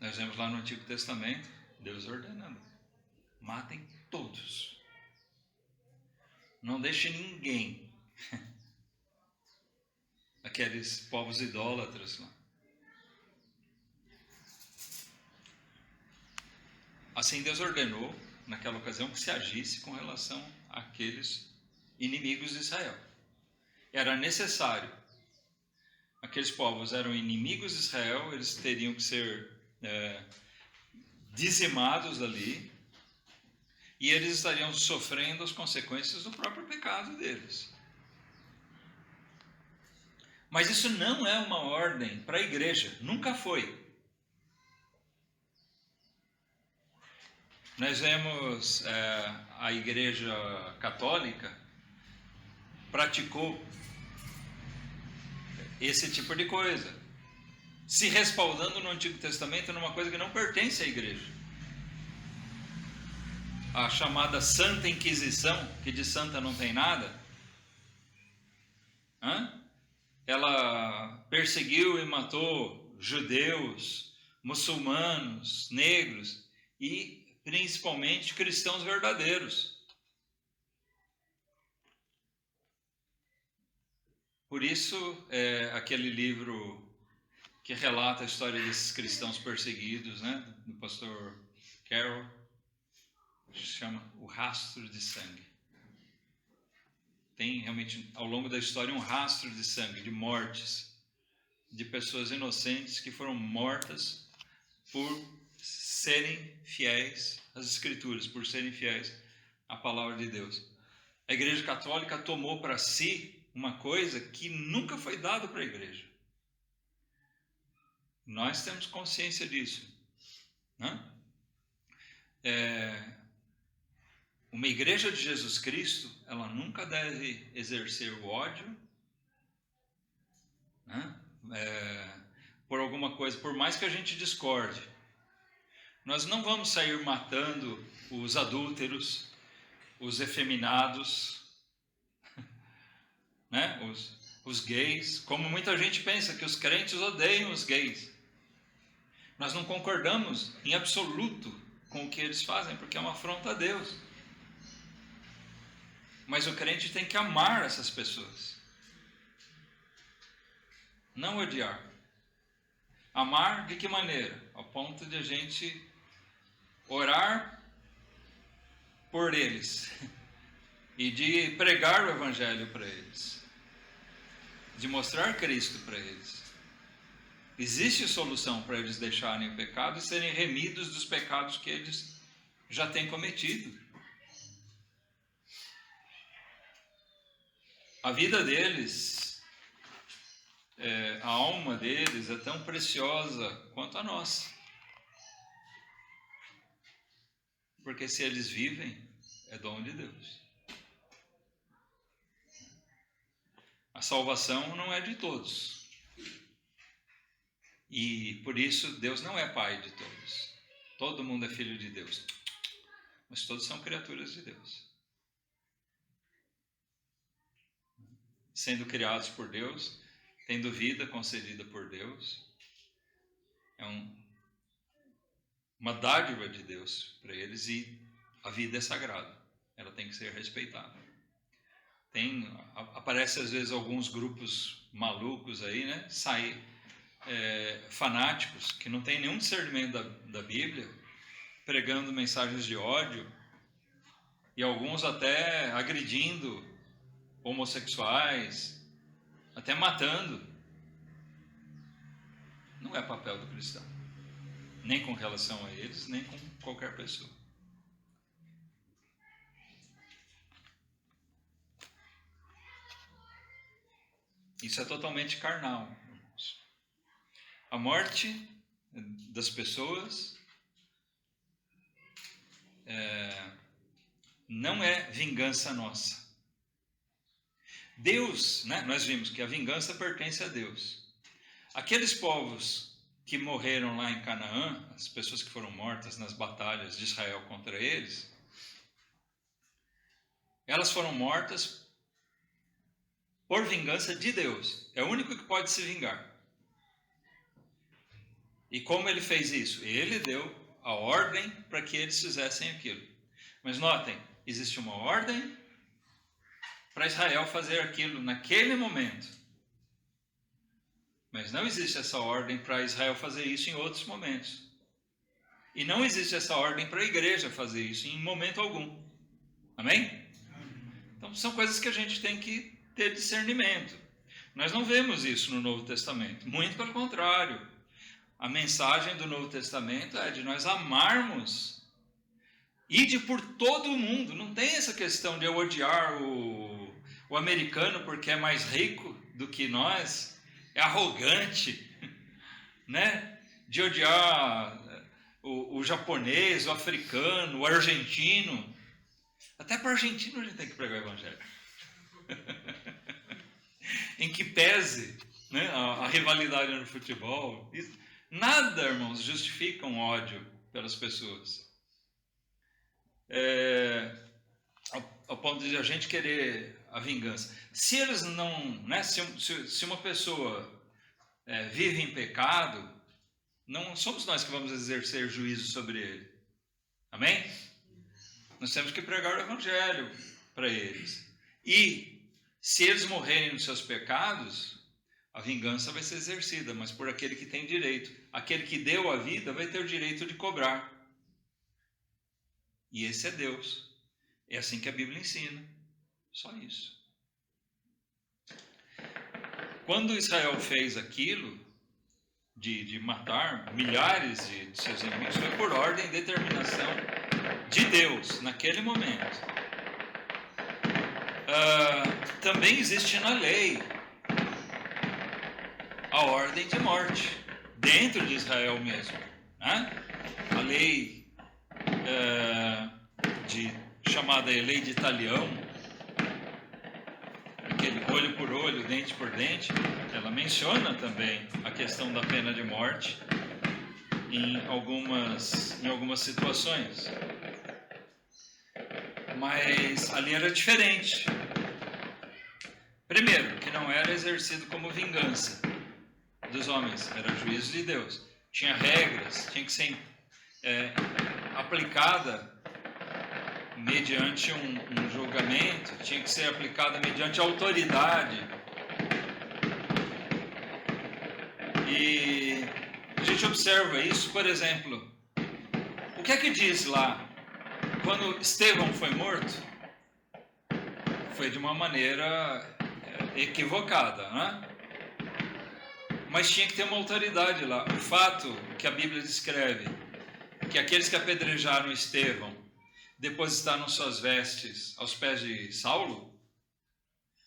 Speaker 1: Nós vemos lá no Antigo Testamento, Deus ordenando, matem todos. Não deixe ninguém. Aqueles povos idólatras lá. Assim Deus ordenou, naquela ocasião, que se agisse com relação àqueles inimigos de Israel. Era necessário. Aqueles povos eram inimigos de Israel, eles teriam que ser dizimados ali, e eles estariam sofrendo as consequências do próprio pecado deles. Mas isso não é uma ordem para a igreja, nunca foi. Nós vemos a igreja católica praticou esse tipo de coisa, se respaldando no Antigo Testamento numa coisa que não pertence à igreja. A chamada Santa Inquisição, que de santa não tem nada, ela perseguiu e matou judeus, muçulmanos, negros e principalmente cristãos verdadeiros. Por isso, aquele livro que relata a história desses cristãos perseguidos, né, do pastor Carroll, se chama O Rastro de Sangue. Tem realmente, ao longo da história, um rastro de sangue, de mortes, de pessoas inocentes que foram mortas por serem fiéis às Escrituras, por serem fiéis à palavra de Deus. A Igreja Católica tomou para si uma coisa que nunca foi dada para a Igreja. Nós temos consciência disso, né? Uma igreja de Jesus Cristo, ela nunca deve exercer o ódio, né? Por alguma coisa, por mais que a gente discorde. Nós não vamos sair matando os adúlteros, os efeminados, né? Os gays, como muita gente pensa que os crentes odeiam os gays. Nós não concordamos em absoluto com o que eles fazem, porque é uma afronta a Deus. Mas o crente tem que amar essas pessoas, não odiar. Amar de que maneira? Ao ponto de a gente orar por eles e de pregar o evangelho para eles, de mostrar Cristo para eles. Existe solução para eles deixarem o pecado e serem remidos dos pecados que eles já tem cometido. A vida deles, a alma deles é tão preciosa quanto a nossa. Porque se eles vivem, é dom de Deus. A salvação não é de todos. E por isso Deus não é pai de todos. Todo mundo é filho de Deus. Mas todos são criaturas de Deus. Sendo criados por Deus, tendo vida concedida por Deus. É uma dádiva de Deus para eles, e a vida é sagrada. Ela tem que ser respeitada. Aparece às vezes alguns grupos malucos aí, né? Fanáticos, que não tem nenhum discernimento da Bíblia, pregando mensagens de ódio, e alguns até agredindo homossexuais, até matando. Não é papel do cristão, nem com relação a eles, nem com qualquer pessoa. Isso é totalmente carnal, irmãos. A morte das pessoas não é vingança nossa. Deus, né? Nós vimos que a vingança pertence a Deus. Aqueles povos que morreram lá em Canaã, as pessoas que foram mortas nas batalhas de Israel contra eles, elas foram mortas por vingança de Deus. É o único que pode se vingar. E como ele fez isso? Ele deu a ordem para que eles fizessem aquilo. Mas notem, existe uma ordem para Israel fazer aquilo naquele momento. Mas não existe essa ordem para Israel fazer isso em outros momentos. E não existe essa ordem para a igreja fazer isso em momento algum. Amém? Então são coisas que a gente tem que ter discernimento. Nós não vemos isso no Novo Testamento. Muito pelo contrário. A mensagem do Novo Testamento é de nós amarmos. Ide por todo o mundo. Não tem essa questão de eu odiar o americano porque é mais rico do que nós, é arrogante, né? De odiar o japonês, o africano, o argentino. Até para o argentino a gente tem que pregar o evangelho. Em que pese, né, a rivalidade no futebol. Nada, irmãos, justifica um ódio pelas pessoas. Ao ponto de a gente querer a vingança. Se eles não, né, se uma pessoa vive em pecado, não somos nós que vamos exercer juízo sobre ele. Amém? Nós temos que pregar o evangelho para eles. E se eles morrerem nos seus pecados, a vingança vai ser exercida, mas por aquele que tem direito. Aquele que deu a vida vai ter o direito de cobrar. E esse é Deus. É assim que a Bíblia ensina. Só isso. Quando Israel fez aquilo, de matar milhares de seus inimigos, foi por ordem e determinação de Deus, naquele momento. Também existe na lei a ordem de morte, dentro de Israel mesmo. Né? A lei chamada lei de Talião, aquele olho por olho, dente por dente, ela menciona também a questão da pena de morte em algumas situações. Mas ali era diferente. Primeiro, que não era exercido como vingança dos homens, era juízo de Deus. Tinha regras, tinha que ser aplicada mediante um julgamento, tinha que ser aplicada mediante autoridade. E a gente observa isso, por exemplo, o que é que diz lá? Quando Estevão foi morto, foi de uma maneira equivocada, né? Mas tinha que ter uma autoridade lá. O fato que a Bíblia descreve, que aqueles que apedrejaram Estevão depositaram suas vestes aos pés de Saulo.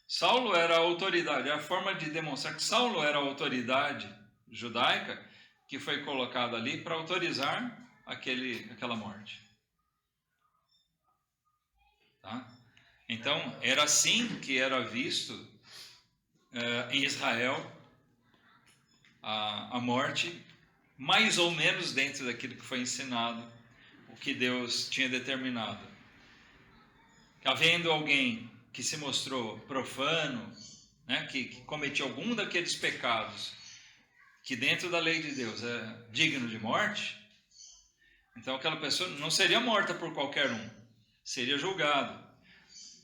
Speaker 1: Saulo era a autoridade, a forma de demonstrar que Saulo era a autoridade judaica que foi colocada ali para autorizar aquela morte. Tá? Então, era assim que era visto em Israel a morte, mais ou menos dentro daquilo que foi ensinado, o que Deus tinha determinado. Havendo alguém que se mostrou profano, né, que cometia algum daqueles pecados que dentro da lei de Deus é digno de morte, então aquela pessoa não seria morta por qualquer um, seria julgado.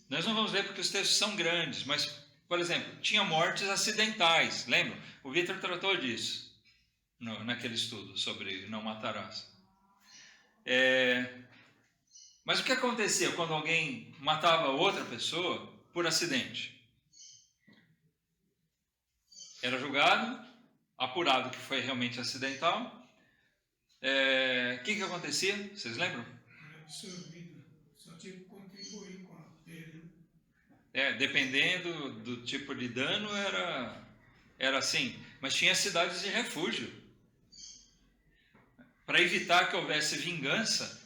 Speaker 1: Nós não vamos ler porque os textos são grandes, mas, por exemplo, tinha mortes acidentais, lembra? O Vitor tratou disso naquele estudo sobre não matarás. Mas o que acontecia quando alguém matava outra pessoa por acidente? Era julgado, apurado que foi realmente acidental. O que acontecia? Vocês lembram?
Speaker 2: Era absorvido, só tinha que contribuir com a perda.
Speaker 1: Dependendo do tipo de dano, era assim. Mas tinha cidades de refúgio. Para evitar que houvesse vingança,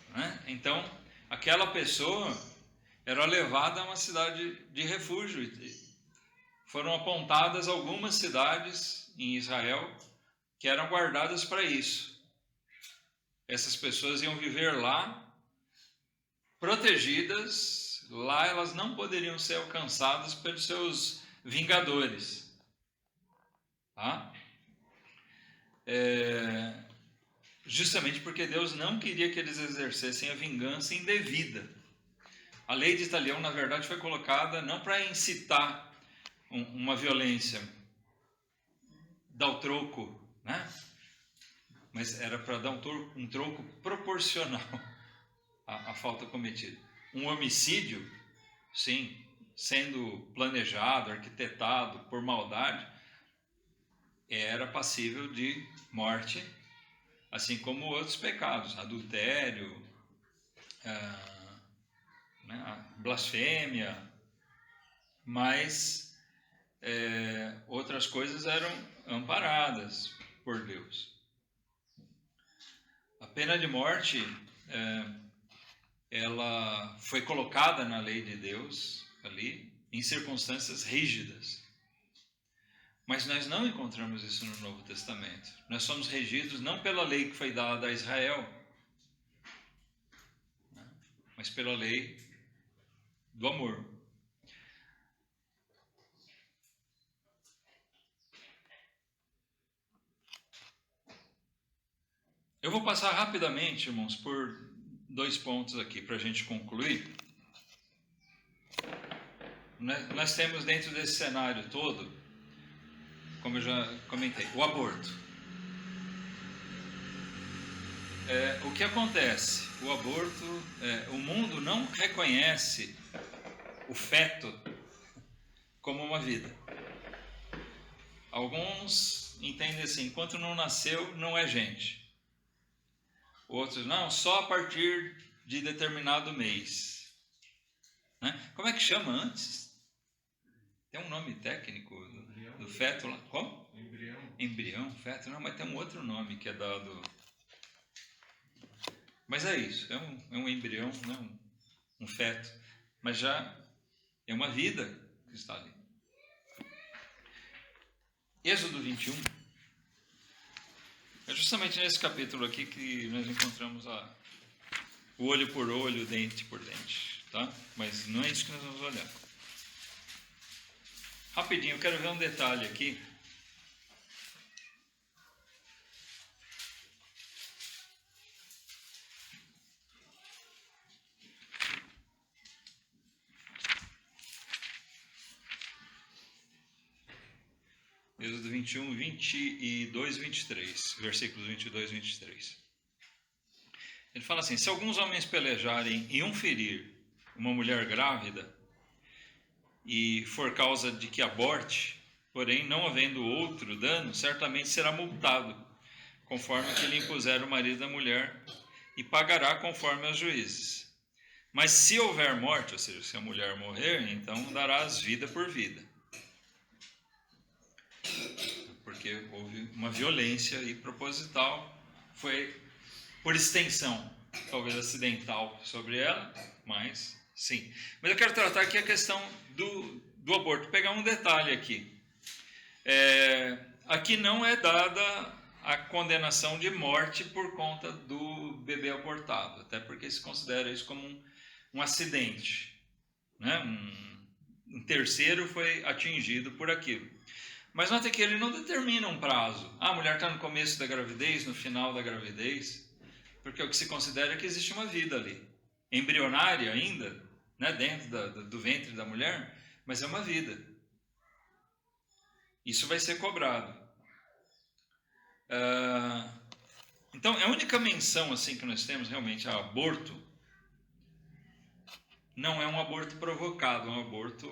Speaker 1: né? Então, aquela pessoa era levada a uma cidade de refúgio. Foram apontadas algumas cidades em Israel que eram guardadas para isso. Essas pessoas iam viver lá, protegidas. Lá elas não poderiam ser alcançadas pelos seus vingadores. Tá? Justamente porque Deus não queria que eles exercessem a vingança indevida. A lei de Italião, na verdade, foi colocada não para incitar uma violência, dar o troco, né? Mas era para dar um troco proporcional à falta cometida. Um homicídio, sim, sendo planejado, arquitetado por maldade, era passível de morte, assim como outros pecados, adultério, blasfêmia, mas outras coisas eram amparadas por Deus. A pena de morte, ela foi colocada na lei de Deus ali, em circunstâncias rígidas. Mas nós não encontramos isso no Novo Testamento. Nós somos regidos não pela lei que foi dada a Israel, mas pela lei do amor. Eu vou passar rapidamente, irmãos, por 2 pontos aqui para a gente concluir. Nós temos dentro desse cenário todo, como eu já comentei, o aborto. O que acontece? O aborto, o mundo não reconhece o feto como uma vida. Alguns entendem assim, enquanto não nasceu, não é gente. Outros, não, só a partir de determinado mês. Né? Como é que chama antes? Tem um nome técnico do feto lá. Como? Embrião, feto. Não, mas tem um outro nome que é dado. Mas é isso, é um embrião, não um feto. Mas já é uma vida que está ali. Êxodo 21. É justamente nesse capítulo aqui que nós encontramos o olho por olho, dente por dente, tá? Mas não é isso que nós vamos olhar. Rapidinho, eu quero ver um detalhe aqui. Êxodo 21, 22 e 23, versículos 22 e 23. Ele fala assim, se alguns homens pelejarem e um ferir uma mulher grávida, e for causa de que aborte, porém não havendo outro dano, certamente será multado, conforme que lhe impuser o marido da mulher, e pagará conforme aos juízes. Mas se houver morte, ou seja, se a mulher morrer, então darás vida por vida. Porque houve uma violência aí proposital, foi por extensão, talvez acidental sobre ela, mas sim. Mas eu quero tratar aqui a questão do aborto. Vou pegar um detalhe aqui. Aqui não é dada a condenação de morte por conta do bebê abortado, até porque se considera isso como um acidente, né? Um terceiro foi atingido por aquilo. Mas nota que ele não determina um prazo. A mulher está no começo da gravidez, no final da gravidez, porque o que se considera é que existe uma vida ali, embrionária ainda, né? Dentro do ventre da mulher, mas é uma vida. Isso vai ser cobrado. Então, a única menção assim que nós temos realmente a aborto não é um aborto provocado, é um aborto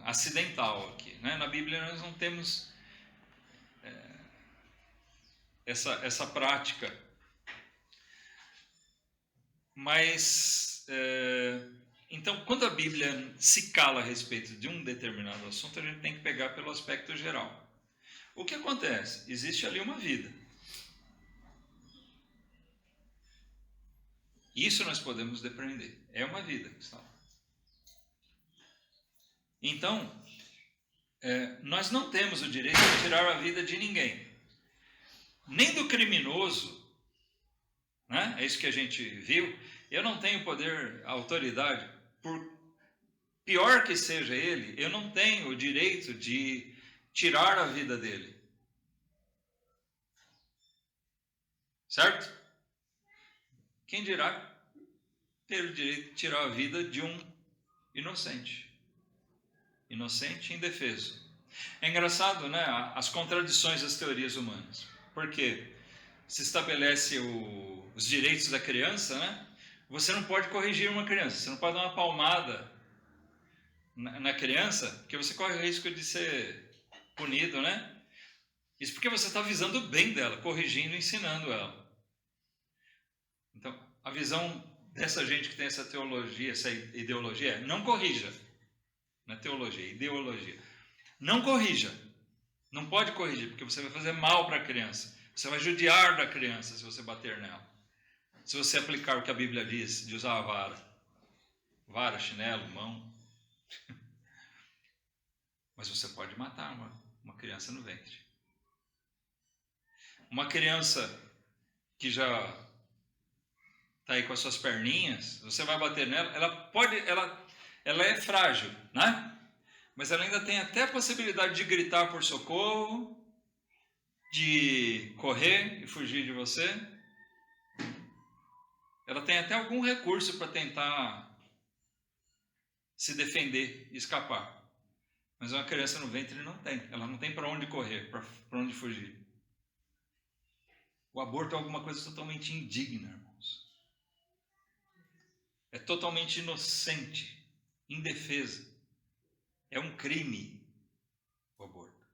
Speaker 1: acidental aqui, né? Na Bíblia nós não temos essa prática, mas então quando a Bíblia se cala a respeito de um determinado assunto, a gente tem que pegar pelo aspecto geral. O que acontece? Existe ali uma vida. Isso nós podemos depreender. É uma vida que está lá. Então, nós não temos o direito de tirar a vida de ninguém. Nem do criminoso, né? É isso que a gente viu. Eu não tenho poder, autoridade, por pior que seja ele, eu não tenho o direito de tirar a vida dele. Certo? Quem dirá ter o direito de tirar a vida de um inocente. Inocente e indefeso. É engraçado, né? As contradições das teorias humanas. Porque se estabelece os direitos da criança, né? Você não pode corrigir uma criança. Você não pode dar uma palmada na criança, porque você corre o risco de ser punido, né? Isso porque você está visando o bem dela, corrigindo e ensinando ela. Então, a visão dessa gente que tem essa teologia, essa ideologia é: não corrija. Não é teologia, é ideologia. Não corrija. Não pode corrigir, porque você vai fazer mal para a criança. Você vai judiar da criança se você bater nela. Se você aplicar o que a Bíblia diz, de usar a vara. Vara, chinelo, mão. Mas você pode matar uma criança no ventre. Uma criança que já está aí com as suas perninhas, você vai bater nela, ela é frágil, né? Mas ela ainda tem até a possibilidade de gritar por socorro, de correr e fugir de você. Ela tem até algum recurso para tentar se defender e escapar. Mas uma criança no ventre não tem. Ela não tem para onde correr, para onde fugir. O aborto é alguma coisa totalmente indigna, irmãos. É totalmente inocente, indefesa. É um crime o aborto.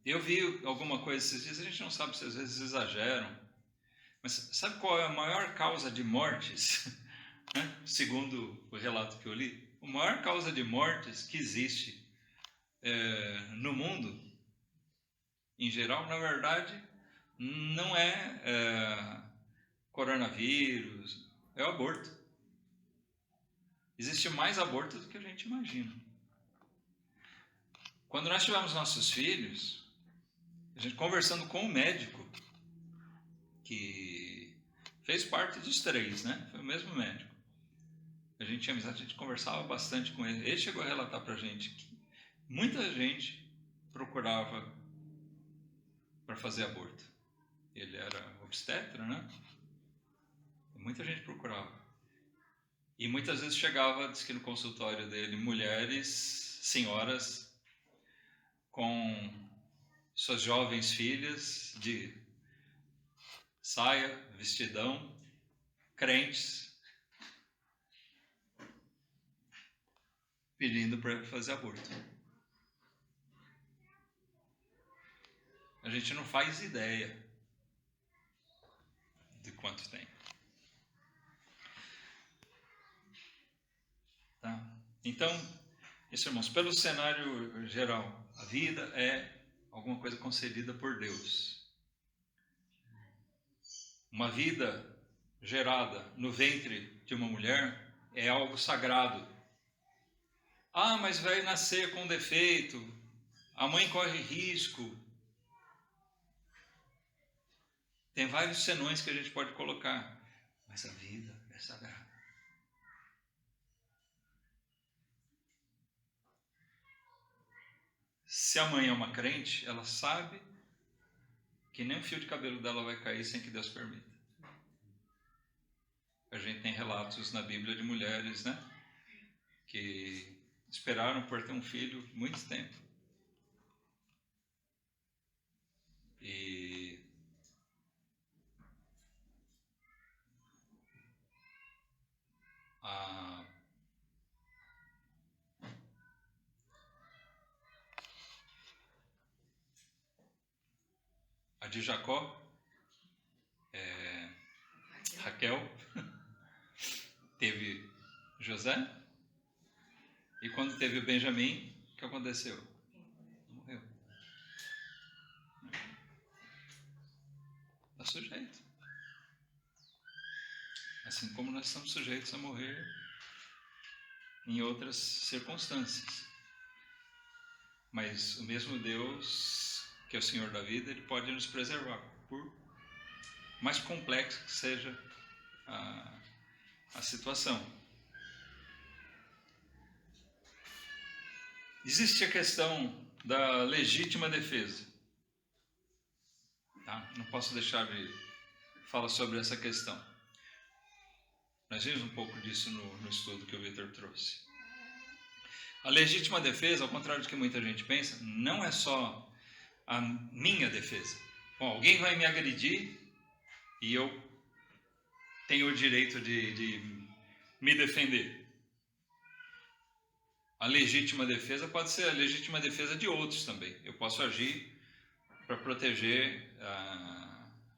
Speaker 1: Eu vi alguma coisa esses dias, a gente não sabe se às vezes exageram, mas sabe qual é a maior causa de mortes? Segundo o relato que eu li, a maior causa de mortes que existe no mundo, em geral, na verdade, não é coronavírus, é o aborto. Existe mais aborto do que a gente imagina. Quando nós tivemos nossos filhos, a gente conversando com o médico, que fez parte dos 3, né? Foi o mesmo médico. A gente tinha amizade, a gente conversava bastante com ele. Ele chegou a relatar pra gente que muita gente procurava para fazer aborto. Ele era obstetra, né? Muita gente procurava. E muitas vezes chegava, diz que no consultório dele, mulheres, senhoras, com suas jovens filhas de saia, vestidão, crentes, pedindo para fazer aborto. A gente não faz ideia quanto tem. Tá? Então, isso, irmãos, pelo cenário geral, a vida é alguma coisa concedida por Deus. Uma vida gerada no ventre de uma mulher é algo sagrado. Ah, mas vai nascer com defeito, a mãe corre risco. Tem vários senões que a gente pode colocar, mas a vida é sagrada. Se a mãe é uma crente, ela sabe que nem um fio de cabelo dela vai cair sem que Deus permita. A gente tem relatos na Bíblia de mulheres, né, que esperaram por ter um filho muito tempo. E a de Jacó, Raquel, teve José, e quando teve o Benjamim, o que aconteceu? Morreu. Está sujeito. Assim como nós estamos sujeitos a morrer em outras circunstâncias. Mas o mesmo Deus, que é o Senhor da vida, Ele pode nos preservar, por mais complexo que seja a situação. Existe a questão da legítima defesa. Tá? Não posso deixar de falar sobre essa questão. Nós vimos um pouco disso no estudo que o Victor trouxe. A legítima defesa, ao contrário do que muita gente pensa, não é só a minha defesa. Bom, alguém vai me agredir e eu tenho o direito de me defender. A legítima defesa pode ser a legítima defesa de outros também. Eu posso agir para proteger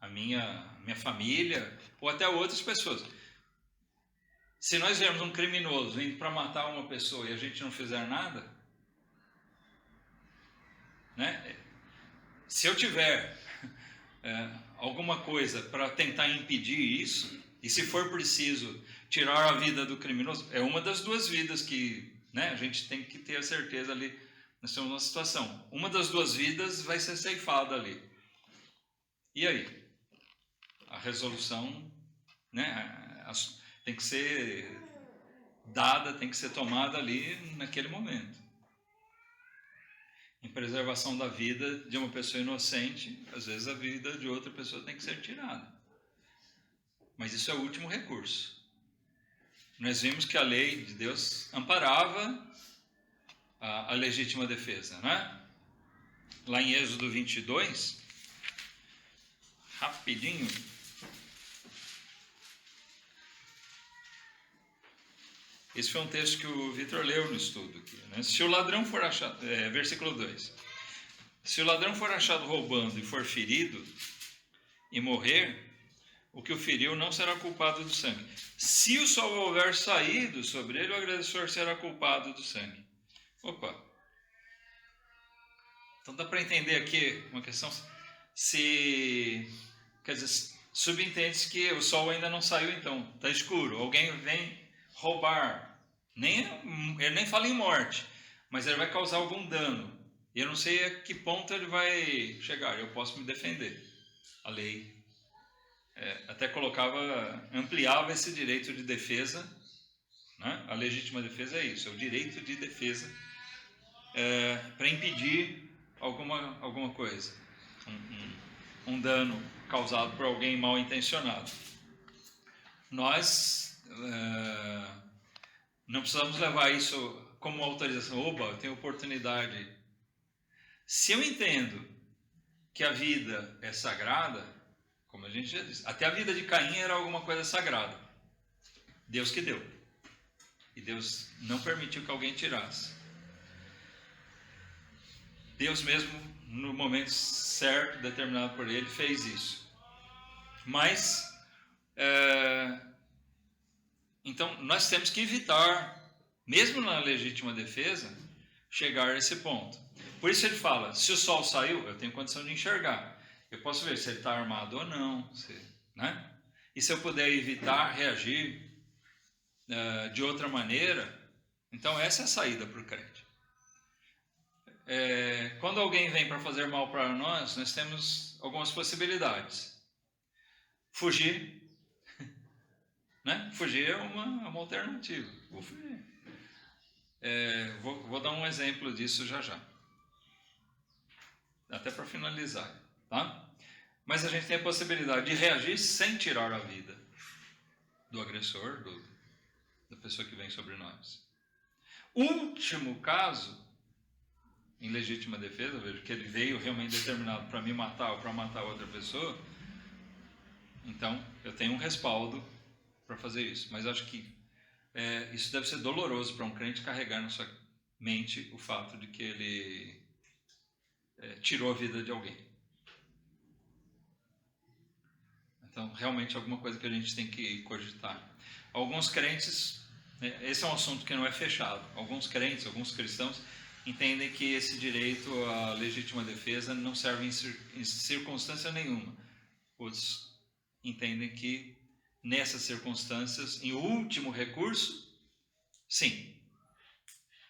Speaker 1: a minha família ou até outras pessoas. Se nós vermos um criminoso indo para matar uma pessoa e a gente não fizer nada, né? Se eu tiver alguma coisa para tentar impedir isso, e se for preciso tirar a vida do criminoso, é uma das duas vidas que, né, a gente tem que ter a certeza ali. Nós temos uma situação, uma das duas vidas vai ser ceifada ali. E aí? A resolução, né, tem que ser dada, tem que ser tomada ali naquele momento. Em preservação da vida de uma pessoa inocente, às vezes a vida de outra pessoa tem que ser tirada. Mas isso é o último recurso. Nós vimos que a lei de Deus amparava a legítima defesa, né? Lá em Êxodo 22, rapidinho. Esse foi um texto que o Victor leu no estudo aqui, né? Se o ladrão for achado, versículo 2. Se o ladrão for achado roubando e for ferido e morrer, o que o feriu não será culpado do sangue. Se o sol houver saído sobre ele, o agressor será culpado do sangue. Opa! Então dá para entender aqui uma questão. Quer dizer, subentende-se que o sol ainda não saiu, então está escuro. Alguém vem roubar. Ele nem fala em morte, mas ele vai causar algum dano. E eu não sei a que ponto ele vai chegar. Eu posso me defender. A lei até ampliava esse direito de defesa, né? A legítima defesa é isso, é o direito de defesa para impedir alguma coisa, um dano causado por alguém mal intencionado. Nós não precisamos levar isso como autorização. Oba, eu tenho oportunidade. Se eu entendo que a vida é sagrada, como a gente já disse, até a vida de Caim era alguma coisa sagrada. Deus que deu. E Deus não permitiu que alguém tirasse. Deus mesmo, no momento certo, determinado por Ele, fez isso. Mas Então, nós temos que evitar, mesmo na legítima defesa, chegar a esse ponto. Por isso ele fala, se o sol saiu, eu tenho condição de enxergar. Eu posso ver se ele está armado ou não. Né? E se eu puder evitar reagir de outra maneira, então essa é a saída para o crente. Quando alguém vem para fazer mal para nós temos algumas possibilidades. Fugir. Né? Fugir é uma alternativa. Vou fugir. Vou dar um exemplo disso já. Até para finalizar. Tá? Mas a gente tem a possibilidade de reagir sem tirar a vida do agressor, da pessoa que vem sobre nós. Último caso, em legítima defesa, vejo que ele veio realmente determinado para me matar ou para matar outra pessoa, então eu tenho um respaldo para fazer isso. Mas acho que isso deve ser doloroso para um crente carregar na sua mente o fato de que ele tirou a vida de alguém. Então, realmente, alguma coisa que a gente tem que cogitar. Alguns crentes, esse é um assunto que não é fechado. Alguns crentes, alguns cristãos, entendem que esse direito à legítima defesa não serve em circunstância nenhuma. Outros entendem que, nessas circunstâncias, em último recurso, sim.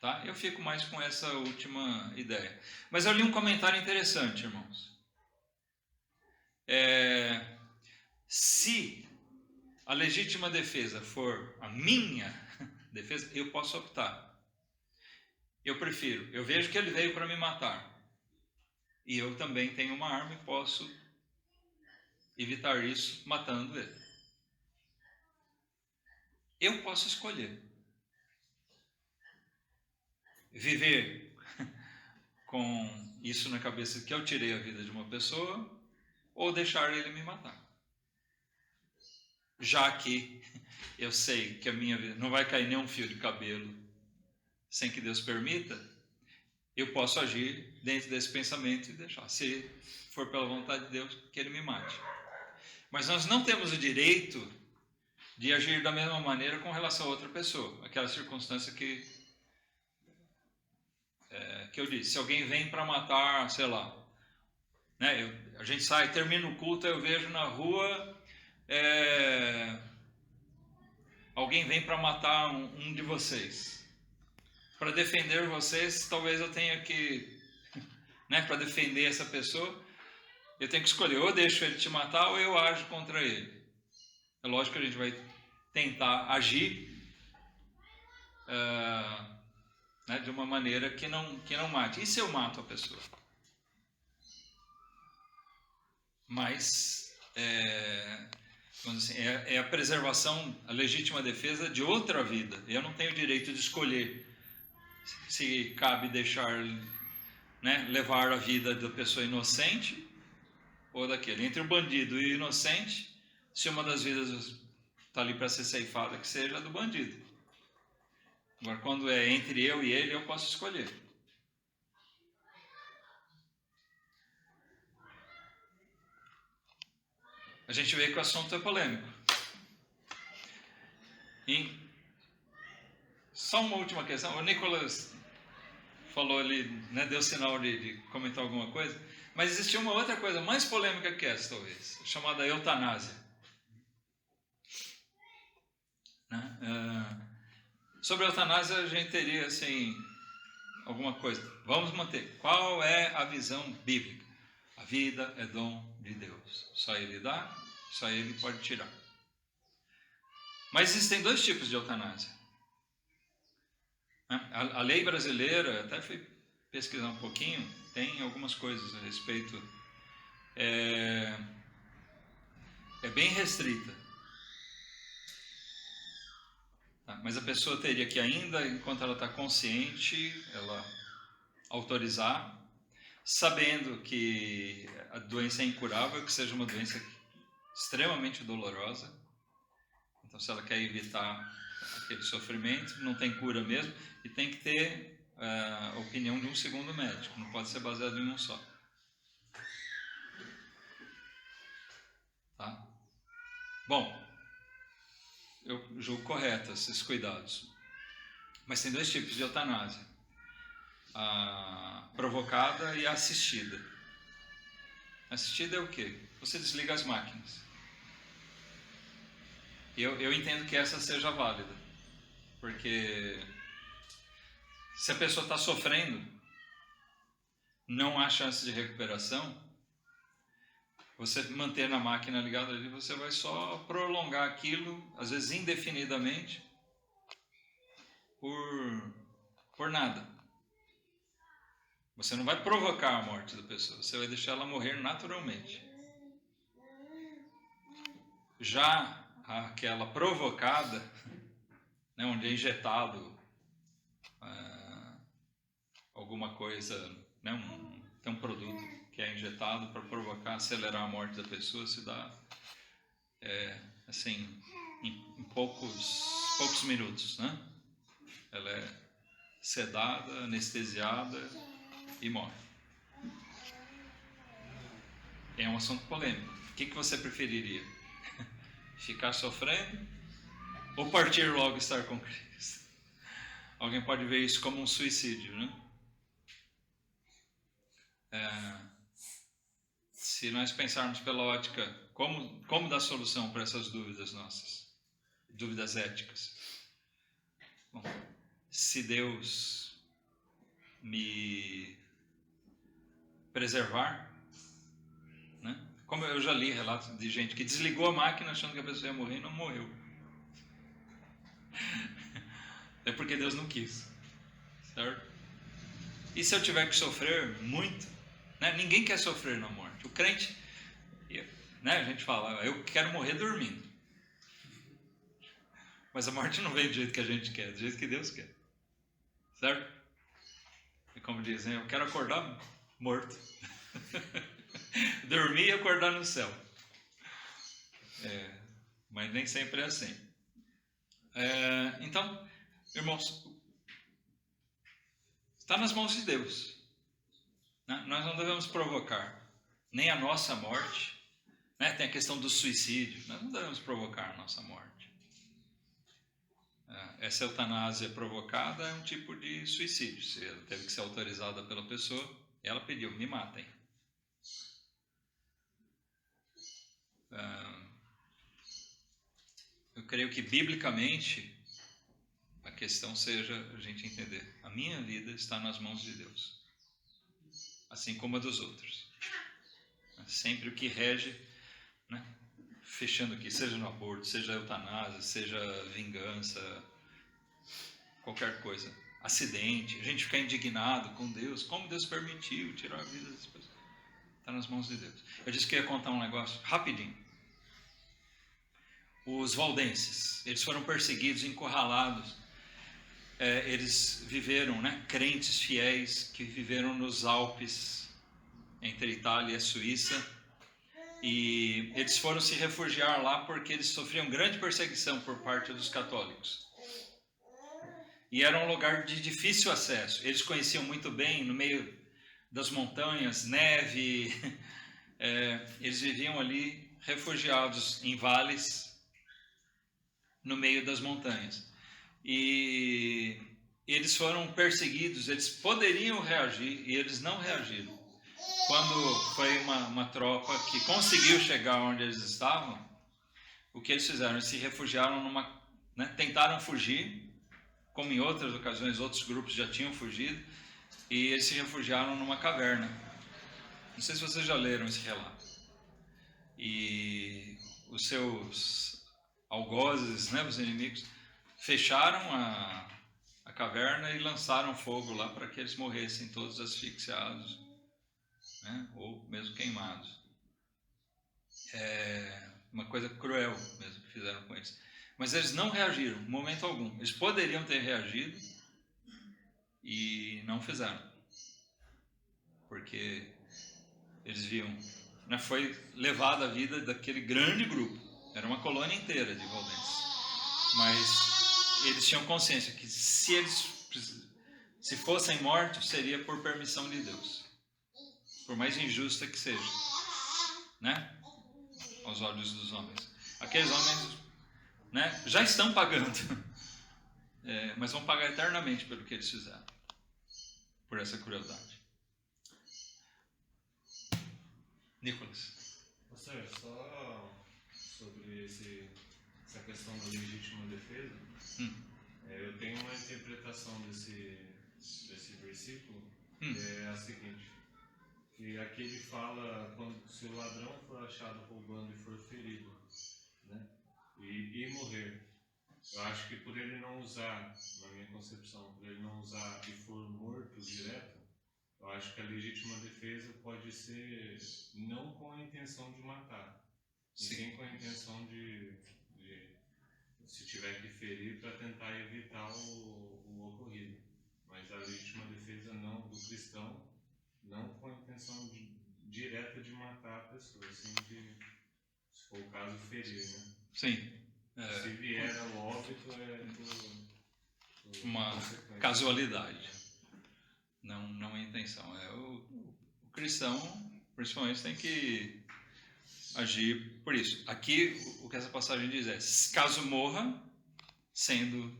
Speaker 1: Tá? Eu fico mais com essa última ideia. Mas eu li um comentário interessante, irmãos. Se a legítima defesa for a minha defesa, eu posso optar. Eu prefiro. Eu vejo que ele veio para me matar. E eu também tenho uma arma e posso evitar isso matando ele. Eu posso escolher. Viver com isso na cabeça que eu tirei a vida de uma pessoa ou deixar ele me matar. Já que eu sei que a minha vida não vai cair nenhum fio de cabelo sem que Deus permita, eu posso agir dentro desse pensamento e deixar. Se for pela vontade de Deus, que ele me mate. Mas nós não temos o direito de agir da mesma maneira com relação a outra pessoa. Aquela circunstância que eu disse. Se alguém vem para matar, sei lá, né, a gente sai, termina o culto, eu vejo na rua... alguém vem para matar um de vocês. Para defender vocês, talvez eu tenha que, né, para defender essa pessoa, eu tenho que escolher, ou eu deixo ele te matar ou eu ajo contra ele. É lógico que a gente vai tentar agir né, de uma maneira que não mate. E se eu mato a pessoa? Mas assim, é a preservação, a legítima defesa de outra vida. Eu não tenho o direito de escolher se cabe deixar, né, levar a vida da pessoa inocente ou daquele. Entre o bandido e o inocente, se uma das vidas está ali para ser ceifada, que seja a do bandido. Agora, quando é entre eu e ele, eu posso escolher. A gente vê que o assunto é polêmico. E só uma última questão. O Nicolas falou ali, né, deu sinal de comentar alguma coisa, mas existia uma outra coisa mais polêmica que essa, talvez, chamada eutanásia. Né? Sobre a eutanásia, a gente teria, assim, alguma coisa. Vamos manter. Qual é a visão bíblica? A vida é dom de Deus. Só Ele dá, só Ele pode tirar. Mas existem dois tipos de eutanásia. A lei brasileira, até fui pesquisar um pouquinho, tem algumas coisas a respeito. É bem restrita. Mas a pessoa teria que ainda, enquanto ela está consciente, ela autorizar, sabendo que a doença é incurável, que seja uma doença extremamente dolorosa. Então, se ela quer evitar aquele sofrimento, não tem cura mesmo, e tem que ter a opinião de um segundo médico, não pode ser baseado em um só. Tá? Bom, eu julgo corretas esses cuidados. Mas tem dois tipos de eutanásia: a provocada e a assistida. Assistida é o quê? Você desliga as máquinas. Eu entendo que essa seja válida, porque se a pessoa está sofrendo, não há chance de recuperação, você manter a máquina ligada ali, você vai só prolongar aquilo, às vezes indefinidamente, por nada. Você não vai provocar a morte da pessoa, você vai deixar ela morrer naturalmente. Já aquela provocada, né, onde é injetado alguma coisa, né, tem um produto que é injetado para provocar, acelerar a morte da pessoa, se dá assim, em poucos minutos, né? Ela é sedada, anestesiada e morre. É um assunto polêmico. O que você preferiria? Ficar sofrendo ou partir logo e estar com Cristo? Alguém pode ver isso como um suicídio, né? Se nós pensarmos pela ótica, como dar solução para essas dúvidas nossas, dúvidas éticas. Bom, se Deus me preservar, né? Como eu já li relatos de gente que desligou a máquina achando que a pessoa ia morrer e não morreu. É porque Deus não quis, certo? E se eu tiver que sofrer muito, né? Ninguém quer sofrer na morte. O crente, né? A gente fala, eu quero morrer dormindo. Mas a morte não vem do jeito que a gente quer, do jeito que Deus quer, certo? E como dizem, eu quero acordar morto. Dormir e acordar no céu. Mas nem sempre é assim. Então, irmãos, está nas mãos de Deus, né? Nós não devemos provocar nem a nossa morte, né? Tem a questão do suicídio. Nós não devemos provocar a nossa morte. Essa eutanásia provocada é um tipo de suicídio. Se ela teve que ser autorizada pela pessoa, ela pediu, me matem. Eu creio que biblicamente a questão seja a gente entender, a minha vida está nas mãos de Deus, assim como a dos outros. Sempre o que rege, né? Fechando aqui, seja no aborto, seja eutanásia, seja vingança, qualquer coisa, acidente, a gente ficar indignado com Deus, como Deus permitiu tirar a vida das pessoas, está nas mãos de Deus. Eu disse que ia contar um negócio rapidinho. Os valdenses, eles foram perseguidos, encurralados. Eles viveram, né, crentes fiéis que viveram nos Alpes, entre Itália e a Suíça, e eles foram se refugiar lá porque eles sofriam grande perseguição por parte dos católicos. E era um lugar de difícil acesso. Eles conheciam muito bem, no meio das montanhas, neve. Eles viviam ali refugiados em vales, no meio das montanhas. E eles foram perseguidos, eles poderiam reagir e eles não reagiram. Quando foi uma tropa que conseguiu chegar onde eles estavam, o que eles fizeram? Eles se refugiaram tentaram fugir, como em outras ocasiões outros grupos já tinham fugido, e eles se refugiaram numa caverna. Não sei se vocês já leram esse relato. E os seus algozes, né, os inimigos, fecharam a caverna e lançaram fogo lá para que eles morressem todos asfixiados, né, ou mesmo queimados. Uma coisa cruel mesmo que fizeram com eles. Mas eles não reagiram, em momento algum. Eles poderiam ter reagido e não fizeram. Porque eles viam, né, foi levada a vida daquele grande grupo. Era uma colônia inteira de valdenses. Mas eles tinham consciência que se fossem mortos, seria por permissão de Deus. Por mais injusta que seja, né? Aos olhos dos homens. Aqueles homens né? Já estão pagando, mas vão pagar eternamente pelo que eles fizeram, por essa crueldade. Nicolas.
Speaker 3: Pastor, só sobre essa questão da legítima defesa, eu tenho uma interpretação desse versículo, que é a seguinte, que aqui ele fala se o ladrão for achado roubando e for ferido, né, e morrer. Eu acho que por ele não usar, na minha concepção, por ele não usar e for morto direto, eu acho que a legítima defesa pode ser não com a intenção de matar, e sim com a intenção de se tiver que ferir, para tentar evitar o ocorrido. Mas a legítima defesa não do cristão, não com a intenção direta de matar a pessoa, assim, de, se for o caso, ferir, né?
Speaker 1: Sim.
Speaker 3: Se vier ao óbito,
Speaker 1: uma casualidade. Não é intenção. O cristão, principalmente, tem que agir por isso. Aqui, o que essa passagem diz é: caso morra sendo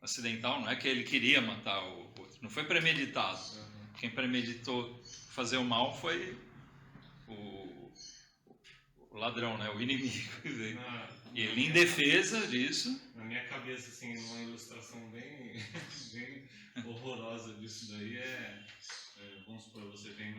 Speaker 1: acidental, não é que ele queria matar o outro, não foi premeditado. Quem premeditou fazer o mal foi o ladrão, né? O inimigo. E ele, em defesa disso...
Speaker 3: Na minha cabeça, assim, uma ilustração bem horrorosa disso daí vamos supor, você tem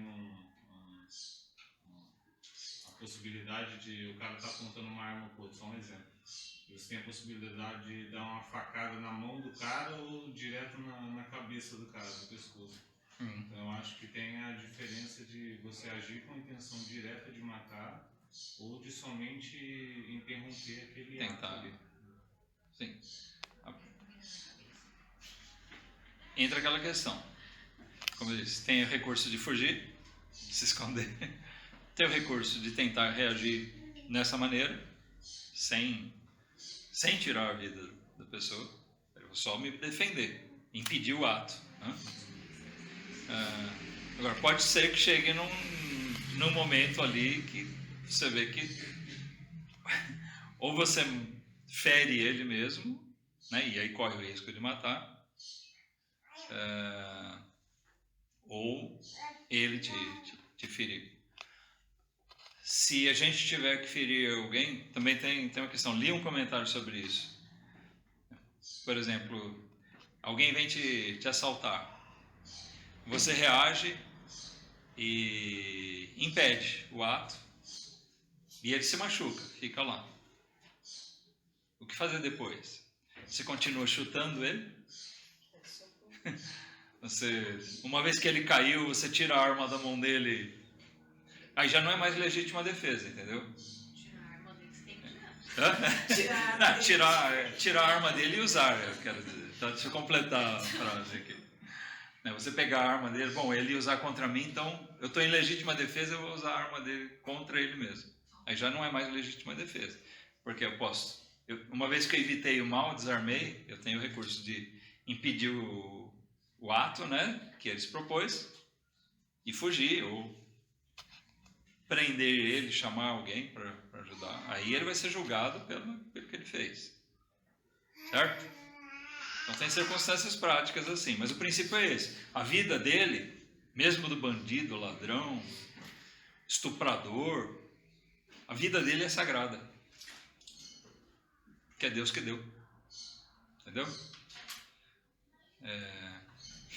Speaker 3: a possibilidade de... O cara tá apontando uma arma pro outro, só um exemplo. Você tem a possibilidade de dar uma facada na mão do cara ou direto na cabeça do cara, no pescoço. Então eu acho que tem a diferença de você agir com a intenção direta de matar ou de somente interromper aquele ato ali.
Speaker 1: Sim. Entra aquela questão. Como eu disse, tem o recurso de fugir, de se esconder. Tem o recurso de tentar reagir nessa maneira, sem tirar a vida da pessoa. Eu vou só me defender, impedir o ato, né? Agora, pode ser que chegue num momento ali que você vê que ou você fere ele mesmo, né, e aí corre o risco de matar, ou ele te ferir. Se a gente tiver que ferir alguém, também tem uma questão. Li um comentário sobre isso. Por exemplo, alguém vem te assaltar. Você reage e impede o ato e ele se machuca, fica lá. O que fazer depois? Você continua chutando ele? Uma vez que ele caiu, você tira a arma da mão dele. Aí já não é mais legítima defesa, entendeu?
Speaker 4: Tirar a arma dele, você tem que
Speaker 1: tirar a arma dele e usar, eu quero dizer. Então, deixa eu completar a frase aqui. Você pegar a arma dele, ele usar contra mim, então eu estou em legítima defesa, eu vou usar a arma dele contra ele mesmo. Aí já não é mais legítima defesa, porque eu posso. Uma vez que eu evitei o mal, desarmei, eu tenho o recurso de impedir o ato, né, que ele se propôs, e fugir, ou prender ele, chamar alguém para ajudar. Aí ele vai ser julgado pelo que ele fez. Certo? Então tem circunstâncias práticas assim, mas o princípio é esse. A vida dele, mesmo do bandido, ladrão, estuprador, a vida dele é sagrada. Que é Deus que deu. Entendeu?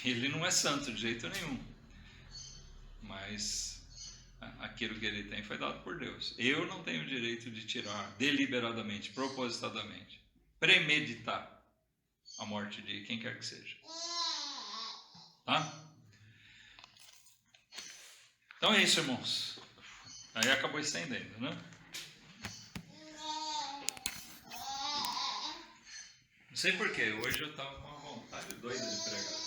Speaker 1: Ele não é santo de jeito nenhum. Mas aquilo que ele tem foi dado por Deus. Eu não tenho o direito de tirar deliberadamente, propositadamente, premeditar a morte de quem quer que seja. Tá? Então é isso, irmãos. Aí acabou estendendo, né? Não sei porquê, hoje eu estava com uma vontade doida de pregar.